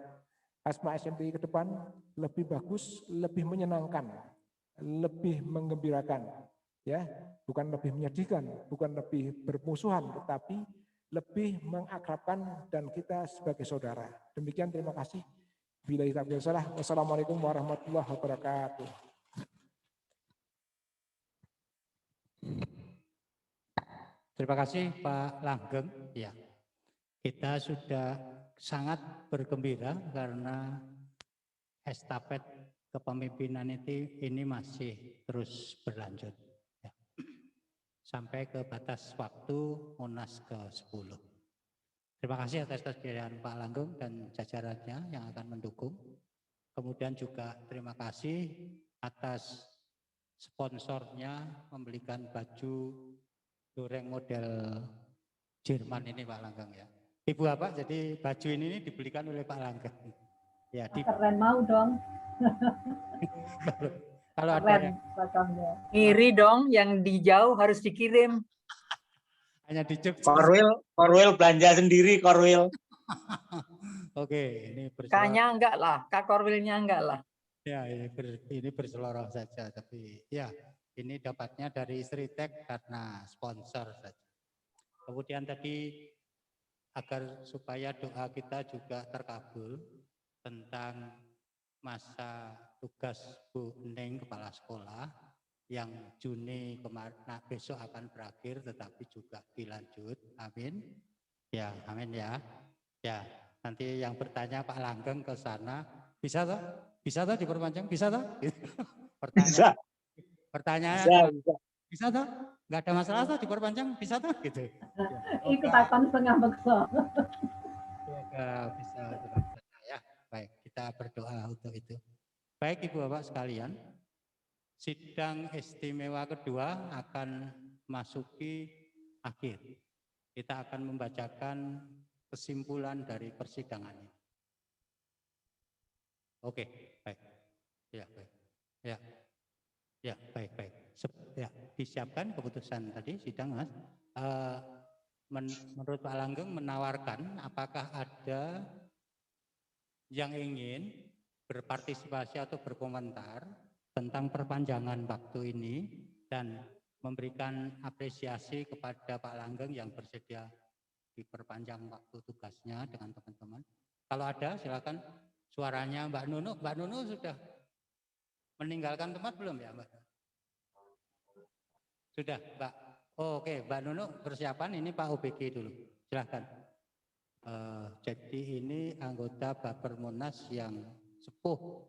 Hasma SMTI ke depan lebih bagus, lebih menyenangkan, lebih menggembirakan, ya, bukan lebih menyedihkan, bukan lebih bermusuhan, tetapi lebih mengakrabkan dan kita sebagai saudara. Demikian, terima kasih. Billahi taufiq wal hidayah. Wassalamualaikum warahmatullahi wabarakatuh. Terima kasih Pak Langgeng. Ya, kita sudah sangat bergembira karena estafet kepemimpinan ini masih terus berlanjut. Ya. Sampai ke batas waktu Munas ke-10. Terima kasih atas kehadiran Pak Langgeng dan jajarannya yang akan mendukung. Kemudian juga terima kasih atas sponsornya membelikan baju goreng model Jerman ini Pak Langgeng ya. Ibu apa? Jadi baju ini dibelikan oleh Pak Langgeng. Ya, keren mau dong. Kalau ada yang Iri dong, yang di jauh harus dikirim. Hanya di Jogja. Korwil belanja sendiri, Korwil. Oke, ini Kayaknya enggak lah, Kak Korwilnya enggak lah. Ya, ini berseloroh saja, tapi ya ini dapatnya dari Sritek karena sponsor saja. Kemudian tadi agar supaya doa kita juga terkabul tentang masa tugas Bu Neng Kepala Sekolah yang Juni kemarin, nah besok akan berakhir, tetapi juga dilanjut. Amin. Ya, amin ya. Ya, nanti yang bertanya Pak Langgeng ke sana, bisa toh? Bisa toh diperpanjang? Bisa toh? Pertanyaan. Bisa toh? Nggak ada masalah toh diperpanjang? Bisa toh? Gitu. Ikut takon setengah bekso. Ya, bisa. Ya, baik. Kita berdoa untuk itu. Baik Ibu Bapak sekalian. Sidang istimewa kedua akan masuki akhir. Kita akan membacakan kesimpulan dari persidangan ini. Oke, baik. Ya, baik. Ya. Ya, baik. Ya, disiapkan keputusan tadi sidang, Mas. Menurut Pak Langgeng menawarkan apakah ada yang ingin berpartisipasi atau berkomentar tentang perpanjangan waktu ini dan memberikan apresiasi kepada Pak Langgeng yang bersedia diperpanjang waktu tugasnya dengan teman-teman. Kalau ada silakan, suaranya Mbak Nunu. Mbak Nunu sudah meninggalkan tempat belum ya Mbak? Sudah Mbak. Oh, oke, Mbak Nunu persiapan, ini Pak OBG dulu. Silakan. Jadi ini anggota Bapermunas yang sepuh.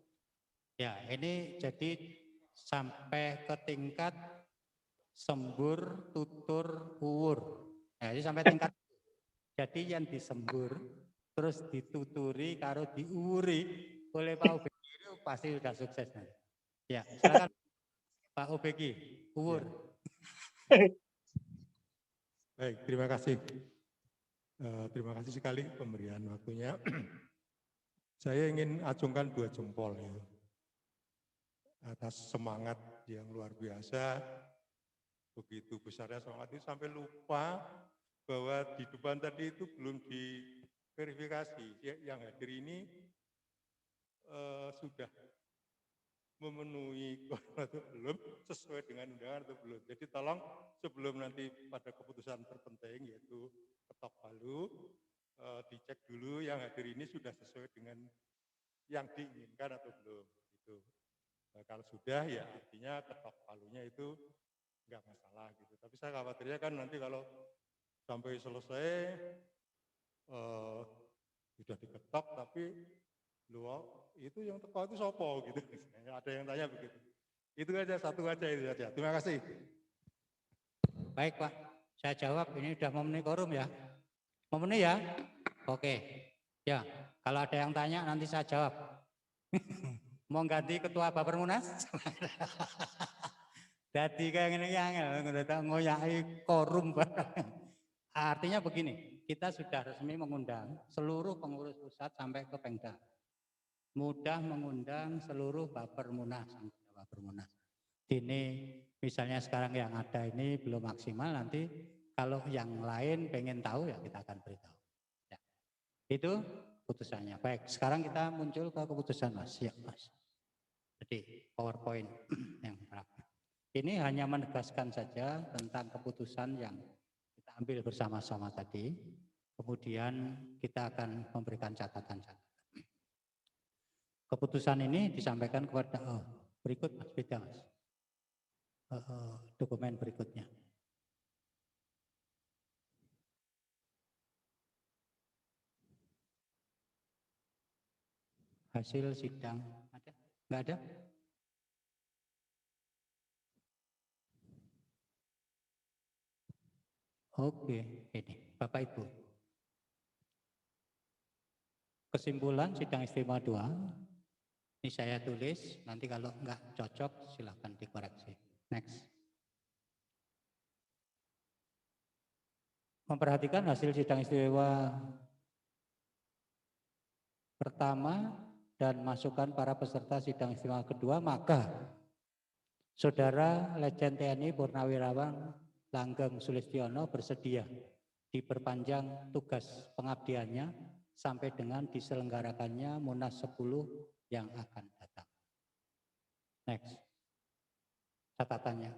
Ya, ini jadi sampai ke tingkat sembur, tutur, uwur. Nah, ini sampai tingkat. Jadi yang disembur, terus dituturi, karo diuwuri oleh Pak OBG itu pasti sudah sukses. Ya, silakan Pak Obeki, Uwur. Baik, terima kasih. Terima kasih sekali pemberian waktunya. Saya ingin acungkan 2 jempol ya, atas semangat yang luar biasa. Begitu besarnya semangat itu sampai lupa bahwa di depan tadi itu belum diverifikasi. Yang hadir ini sudah memenuhi atau belum, sesuai dengan undangan atau belum. Jadi tolong sebelum nanti pada keputusan terpenting yaitu ketok palu, dicek dulu yang hadir ini sudah sesuai dengan yang diinginkan atau belum. Gitu. Kalau sudah ya artinya ketok palunya itu enggak masalah gitu. Tapi saya khawatirnya kan nanti kalau sampai selesai sudah diketok tapi itu yang teko itu sopo gitu. Ada yang tanya begitu. Itu aja, satu aja itu saja. Terima kasih. Baik Pak, saya jawab ini sudah memenuhi quorum ya. Memenuhi ya? Oke. Ya, kalau ada yang tanya nanti saya jawab. Mau ganti ketua Bapermunas? Jadi kayak gini angel, ngoyai quorum. Artinya begini, kita sudah resmi mengundang seluruh pengurus pusat sampai ke Pengda. Mudah mengundang seluruh Bapermunas. Ini misalnya sekarang yang ada ini belum maksimal, nanti kalau yang lain pengen tahu ya kita akan beritahu. Ya. Itu putusannya. Baik, sekarang kita muncul ke keputusan Mas. Ya, Mas. Jadi PowerPoint yang terakhir. Ini hanya menegaskan saja tentang keputusan yang kita ambil bersama-sama tadi. Kemudian kita akan memberikan catatan-catatan. Keputusan ini disampaikan kepada berikut Mas, beda Mas. Dokumen berikutnya. Hasil sidang ada? Enggak ada? Oke, ini Bapak Ibu. Kesimpulan sidang istimewa 2. Ini saya tulis, nanti kalau enggak cocok silahkan dikoreksi. Next. Memperhatikan hasil sidang istimewa pertama dan masukan para peserta sidang istimewa kedua, maka Saudara Legend TNI Purnawirawan Langgeng Sulistiono bersedia diperpanjang tugas pengabdiannya sampai dengan diselenggarakannya Munas 10 yang akan datang. Next. Catatannya.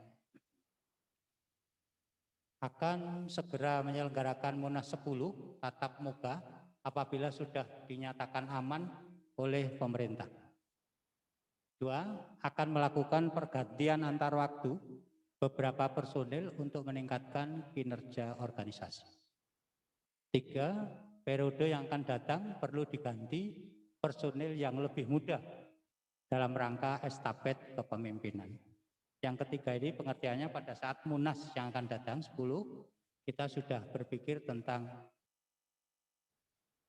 Akan segera menyelenggarakan Munas 10 tatap muka apabila sudah dinyatakan aman oleh pemerintah. 2. Akan melakukan pergantian antar waktu beberapa personil untuk meningkatkan kinerja organisasi. 3. Periode yang akan datang perlu diganti personil yang lebih muda dalam rangka estafet kepemimpinan. Yang ketiga ini pengertiannya pada saat Munas yang akan datang 10, kita sudah berpikir tentang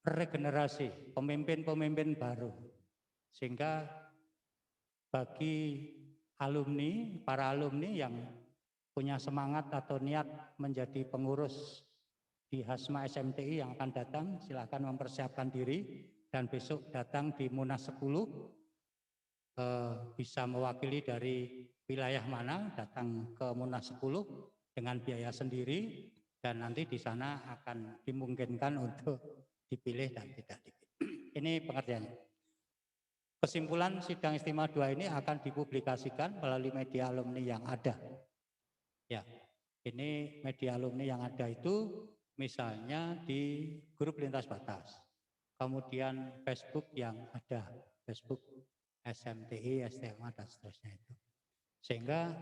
regenerasi pemimpin-pemimpin baru. Sehingga bagi alumni, para alumni yang punya semangat atau niat menjadi pengurus di Hasma SMTI yang akan datang, silakan mempersiapkan diri dan besok datang di Munas 10, bisa mewakili dari wilayah mana, datang ke Munas 10 dengan biaya sendiri dan nanti di sana akan dimungkinkan untuk dipilih dan tidak dipilih. Ini pengertiannya. Kesimpulan sidang istimewa 2 ini akan dipublikasikan melalui media alumni yang ada. Ya, ini media alumni yang ada itu misalnya di grup lintas batas, kemudian Facebook yang ada, Facebook SMTI, SMA dan seterusnya itu. Sehingga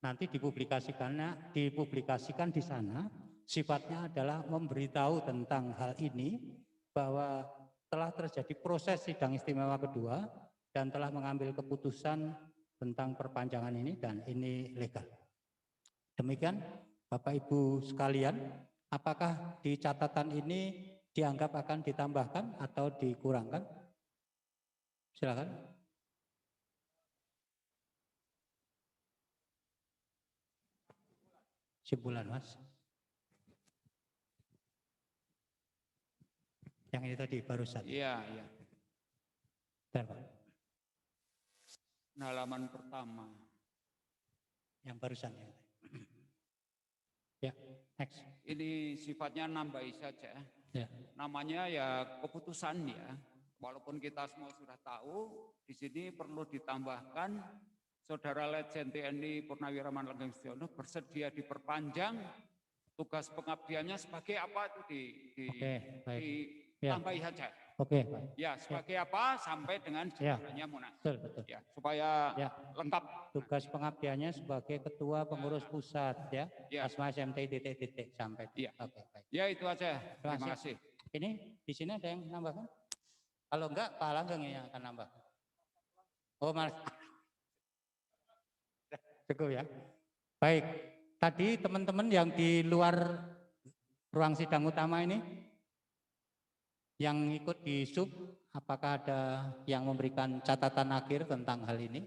nanti dipublikasikan di sana, sifatnya adalah memberitahu tentang hal ini bahwa telah terjadi proses sidang istimewa kedua dan telah mengambil keputusan tentang perpanjangan ini dan ini legal. Demikian Bapak Ibu sekalian, apakah di catatan ini dianggap akan ditambahkan atau dikurangkan? Silakan. kesimpulan Mas. Yang ini tadi barusan. Iya, iya. Bentar, Pak. Halaman pertama. Yang barusan ya. Ya, next. Ini sifatnya nambahi saja. Ya. Namanya ya keputusan ya. Walaupun kita semua sudah tahu, di sini perlu ditambahkan Saudara Letjen TNI Purnawirawan Langgeng Setiyono bersedia diperpanjang tugas pengabdiannya sebagai apa itu ditambahi saja. Oke, Pak. Ya, sebagai apa sampai dengan jabatannya Munas. Betul. Ya, supaya lengkap. Tugas pengabdiannya sebagai Ketua Pengurus Pusat ya. Asma SMT titik-titik sampai. Iya. Oke, baik. Ya, itu aja. Terima kasih. Ini di sini ada yang nambahkan? Kalau enggak, Pak Langgeng yang akan nambah. Oh, Mas. Cukup ya. Baik. Tadi teman-teman yang di luar ruang sidang utama ini, yang ikut di sub, apakah ada yang memberikan catatan akhir tentang hal ini?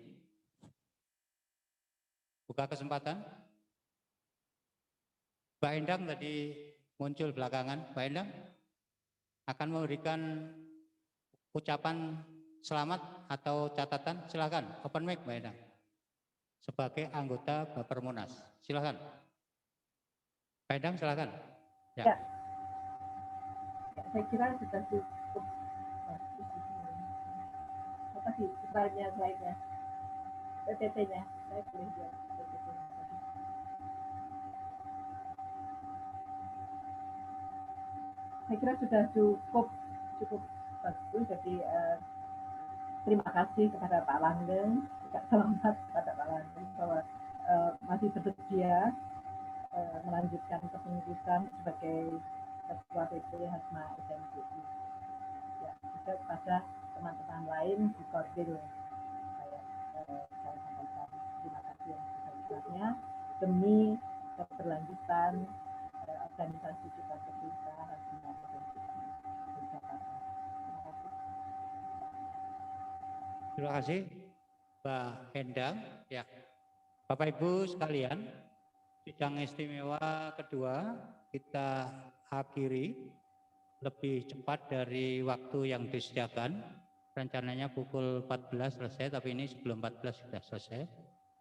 Buka kesempatan. Mbak Endang tadi muncul belakangan. Mbak Endang akan memberikan ucapan selamat atau catatan. Silakan, open mic Mbak Endang. Sebagai anggota Bapermunas. Silakan. Mbak Endang silakan. Ya. Saya kira sudah cukup. Apa sih slide-nya? PPT-nya. Saya boleh lihat PPT-nya tadi. Saya kira sudah cukup bagus. Jadi terima kasih kepada Pak Langgeng, juga selamat kepada Pak Langgeng bahwa masih bersedia melanjutkan kepengurusan sebagai Ketua PP Hasma SMTI. Ya, juga kepada teman-teman lain di Koordil saya sampaikan terima kasih yang sebesar-besarnya demi keberlanjutan organisasi kita pemerintah Hasma SMTI di Jakarta. Terima kasih Mbak Endang. Ya, Bapak Ibu sekalian, sidang istimewa kedua kita akhiri lebih cepat dari waktu yang disediakan. Rencananya pukul 14 selesai, tapi ini sebelum 14 sudah selesai.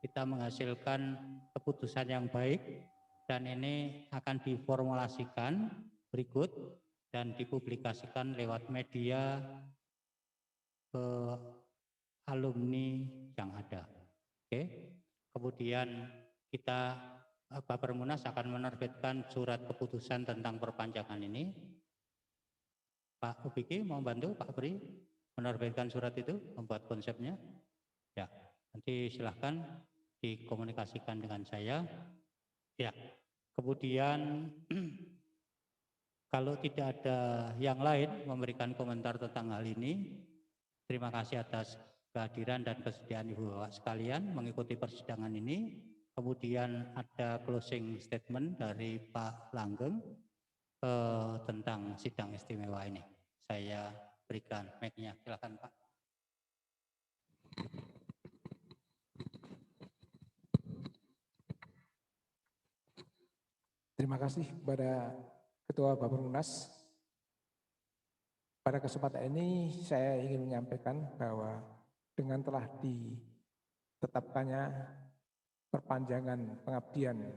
Kita menghasilkan keputusan yang baik dan ini akan diformulasikan berikut dan dipublikasikan lewat media ke alumni yang ada. Oke. Kemudian kita Bapermunas akan menerbitkan surat keputusan tentang perpanjangan ini. Pak Ubiki mau bantu Pak Bri menerbitkan surat itu, membuat konsepnya. Ya, nanti silahkan dikomunikasikan dengan saya. Ya, kemudian kalau tidak ada yang lain memberikan komentar tentang hal ini, terima kasih atas kehadiran dan kesediaan Ibu Bapak sekalian mengikuti persidangan ini. Kemudian ada closing statement dari Pak Langgeng tentang sidang istimewa ini. Saya berikan mic-nya, silakan Pak. Terima kasih kepada Ketua Bapermunas. Pada kesempatan ini saya ingin menyampaikan bahwa dengan telah ditetapkannya perpanjangan pengabdian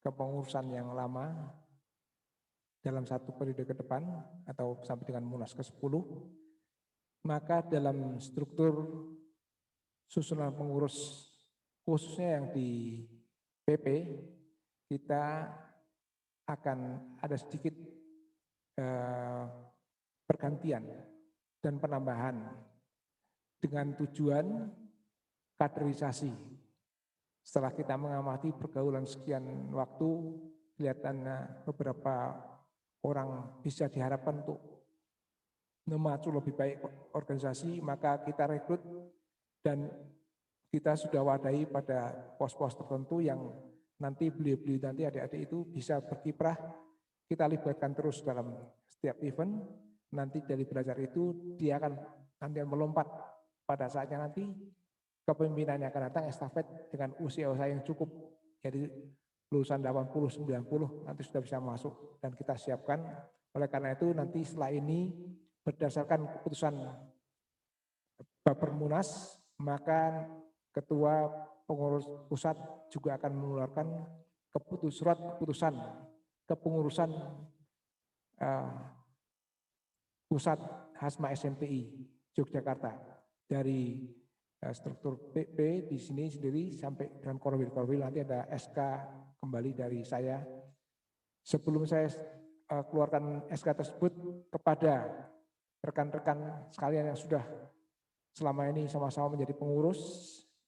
kepengurusan yang lama dalam satu periode ke depan atau sampai dengan Munas ke-10, maka dalam struktur susunan pengurus khususnya yang di PP kita akan ada sedikit pergantian dan penambahan dengan tujuan kaderisasi. Setelah kita mengamati pergaulan sekian waktu, kelihatannya beberapa orang bisa diharapkan untuk memacu lebih baik organisasi, maka kita rekrut dan kita sudah wadahi pada pos-pos tertentu yang nanti beliau-beliau nanti adik-adik itu bisa berkiprah. Kita libatkan terus dalam setiap event. Nanti dari belajar itu dia akan nanti melompat pada saatnya nanti kepemimpinannya akan datang estafet dengan usia yang cukup. Jadi lulusan 80, 90 nanti sudah bisa masuk dan kita siapkan. Oleh karena itu nanti setelah ini berdasarkan keputusan Bapermunas, maka Ketua Pengurus Pusat juga akan mengeluarkan surat keputusan kepengurusan Pusat Hasma SMTI Yogyakarta dari struktur PP di sini sendiri sampai dengan korwil nanti ada SK kembali dari saya. Sebelum saya keluarkan SK tersebut kepada rekan-rekan sekalian yang sudah selama ini sama-sama menjadi pengurus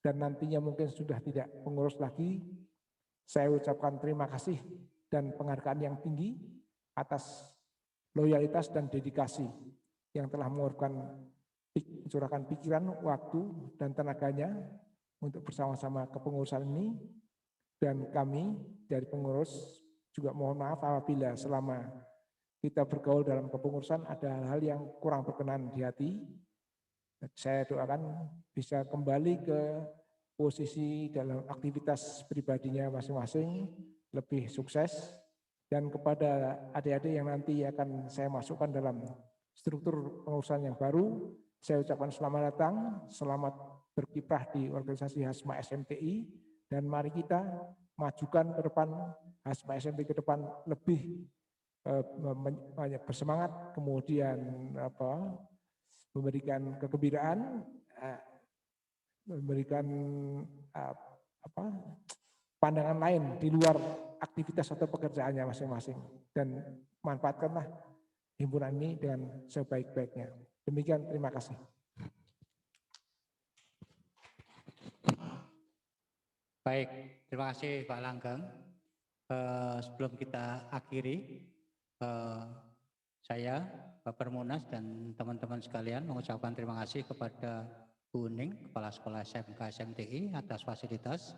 dan nantinya mungkin sudah tidak pengurus lagi, saya ucapkan terima kasih dan penghargaan yang tinggi atas loyalitas dan dedikasi yang telah mencurahkan pikiran, waktu, dan tenaganya untuk bersama-sama kepengurusan ini. Dan kami dari pengurus juga mohon maaf apabila selama kita bergaul dalam kepengurusan ada hal-hal yang kurang berkenan di hati. Saya doakan bisa kembali ke posisi dalam aktivitas pribadinya masing-masing, lebih sukses. Dan kepada adik-adik yang nanti akan saya masukkan dalam struktur pengurusan yang baru, saya ucapkan selamat datang, selamat berkiprah di organisasi Hasma SMTI, dan mari kita majukan ke depan Hasma SMTI ke depan lebih bersemangat, kemudian memberikan kegembiraan, memberikan pandangan lain di luar aktivitas atau pekerjaannya masing-masing, dan manfaatkanlah himpunan ini dengan sebaik-baiknya. Demikian, terima kasih. Baik, terima kasih Pak Langgeng. Sebelum kita akhiri, saya, Bapermunas dan teman-teman sekalian mengucapkan terima kasih kepada Bu Ning, Kepala Sekolah SMK SMTI atas fasilitas,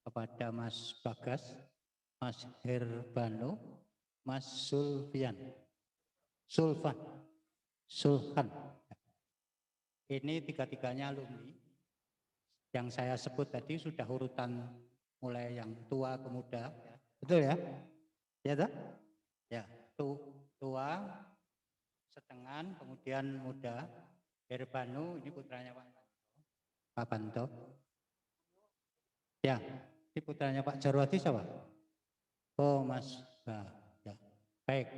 kepada Mas Bagas, Mas Herbano, Mas Sulfan. Ini tiga-tiganya alumni. Yang saya sebut tadi sudah urutan mulai yang tua ke muda, betul ya? Ya toh? Ya, tua, setengah, kemudian muda. Herbano ini putranya Pak Banto. Ya, ini putranya Pak Jarwati siapa? Oh, Mas. Ya. Baik.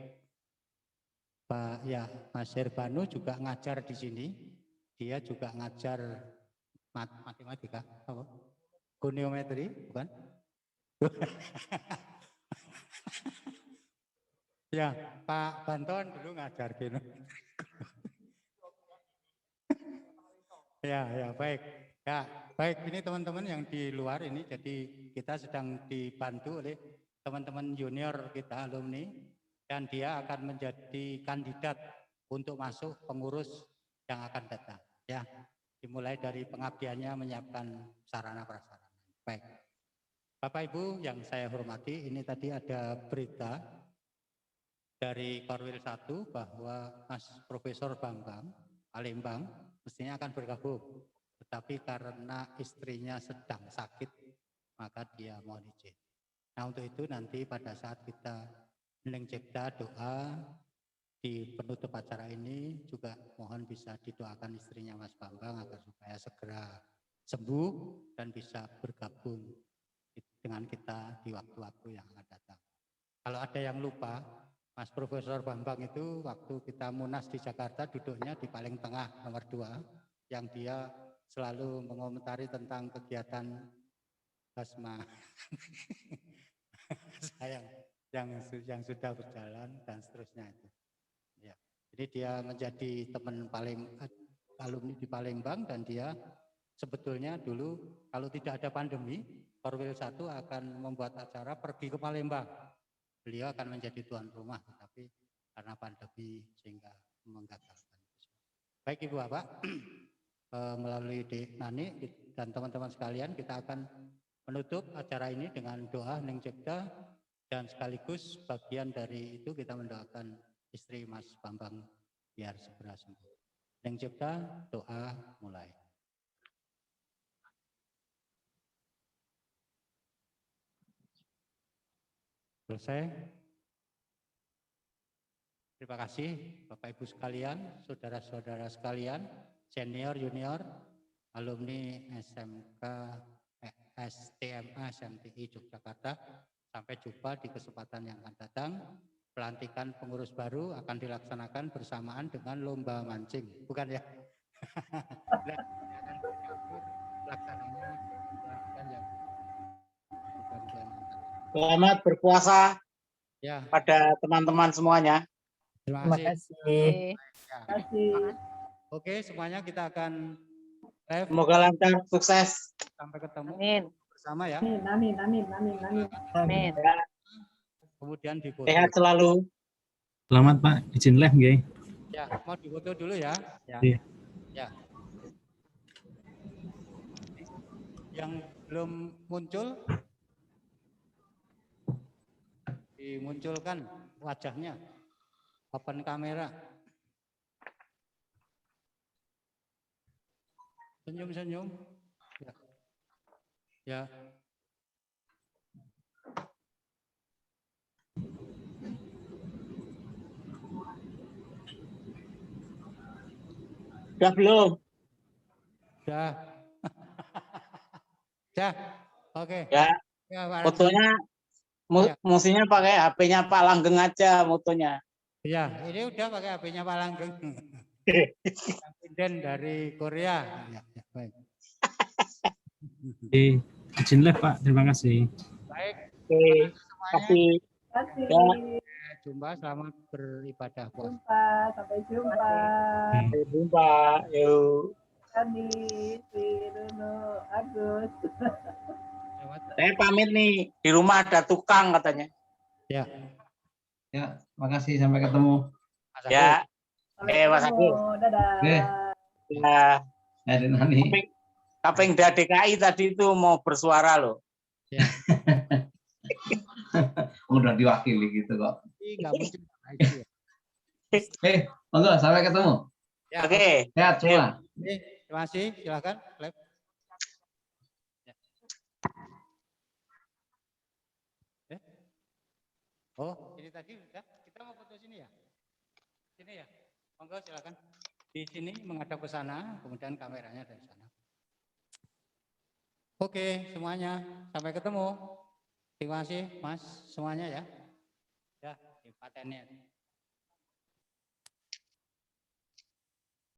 Pak ya, Mas Herbano juga ngajar di sini. Dia juga ngajar matematika, apa? Goniometri, bukan? Ya, Pak Banton dulu ngajar geometri. Ya, baik. Ya, baik. Ini teman-teman yang di luar ini, jadi kita sedang dibantu oleh teman-teman junior kita, alumni, dan dia akan menjadi kandidat untuk masuk pengurus yang akan datang. Ya, dimulai dari pengabdiannya menyiapkan sarana prasarana. Baik. Bapak Ibu yang saya hormati, ini tadi ada berita dari Korwil 1 bahwa Mas Profesor Bambang Palembang mestinya akan bergabung, tetapi karena istrinya sedang sakit, maka dia mohon izin. Nah, untuk itu nanti pada saat kita Hening Cipta doa di penutup acara ini juga mohon bisa didoakan istrinya Mas Bambang agar supaya segera sembuh dan bisa bergabung dengan kita di waktu-waktu yang akan datang. Kalau ada yang lupa, Mas Profesor Bambang itu waktu kita Munas di Jakarta duduknya di paling tengah nomor 2, yang dia selalu mengomentari tentang kegiatan Hasma yang sudah berjalan dan seterusnya itu. Ya. Jadi dia menjadi teman paling alumni di Palembang, dan dia sebetulnya dulu kalau tidak ada pandemi, Korwil 1 akan membuat acara pergi ke Palembang. Beliau akan menjadi tuan rumah, tapi karena pandemi sehingga menggagalkan. Baik Ibu Bapak, melalui Dek Nani dan teman-teman sekalian, kita akan menutup acara ini dengan doa Hening Cipta, dan sekaligus bagian dari itu kita mendoakan istri Mas Bambang biar segera sembuh. Hening Cipta, doa mulai. Selesai. Terima kasih Bapak Ibu sekalian, saudara-saudara sekalian, senior, junior, alumni SMK, STMA, SMTI Yogyakarta. Sampai jumpa di kesempatan yang akan datang. Pelantikan pengurus baru akan dilaksanakan bersamaan dengan lomba mancing, bukan ya? Pelaksananya pelantikan yang Selamat berpuasa ya pada teman-teman semuanya. Terima kasih. Terima kasih. Oke, semuanya kita akan live. Semoga lancar, sukses. Sampai ketemu. Amin. Bersama ya. Amin, amin, amin, amin, amin. Amin. Kemudian difoto. Sehat selalu. Selamat Pak, izin live nggih. Ya, mau difoto dulu ya. Ya. Iya. Ya. Yang belum muncul dimunculkan wajahnya. Open kamera. Senyum-senyum. Ya. Ya. Sudah belum? Sudah. Sudah. Oke. Ya. Ya, Pak Fotonya mestinya pakai HP-nya Pak Langgeng aja fotonya. Ya, ini udah pakai HP-nya Pak Langgeng. Presiden dari Korea. Ya, ya, baik. Izin live Pak, terima kasih. Baik. Terima kasih. Terima kasih. Jumpa, selamat beribadah puasa. Jumpa, sampai jumpa. Sampai jumpa. Yuk. Kami, si Nuno, Agus. Saya pamit nih, di rumah ada tukang katanya. Ya. Ya, makasih sampai ketemu. Ya. Mas Agus. Dadah. Ya. Nani. Kapengda DKI tadi itu mau bersuara loh. Ya. Udah diwakili gitu kok. Enggak mungkin. Monggo sampai ketemu. Ya. Oke. Sehat semua. Terima kasih, silakan. Live. Ya. Oh, ini tadi sudah. Kita mau foto sini ya? Sini ya. Monggo silakan. Di sini menghadap ke sana, kemudian kameranya dari sana. Oke, semuanya. Sampai ketemu. Terima kasih, Mas, semuanya ya. Ya, di patennya.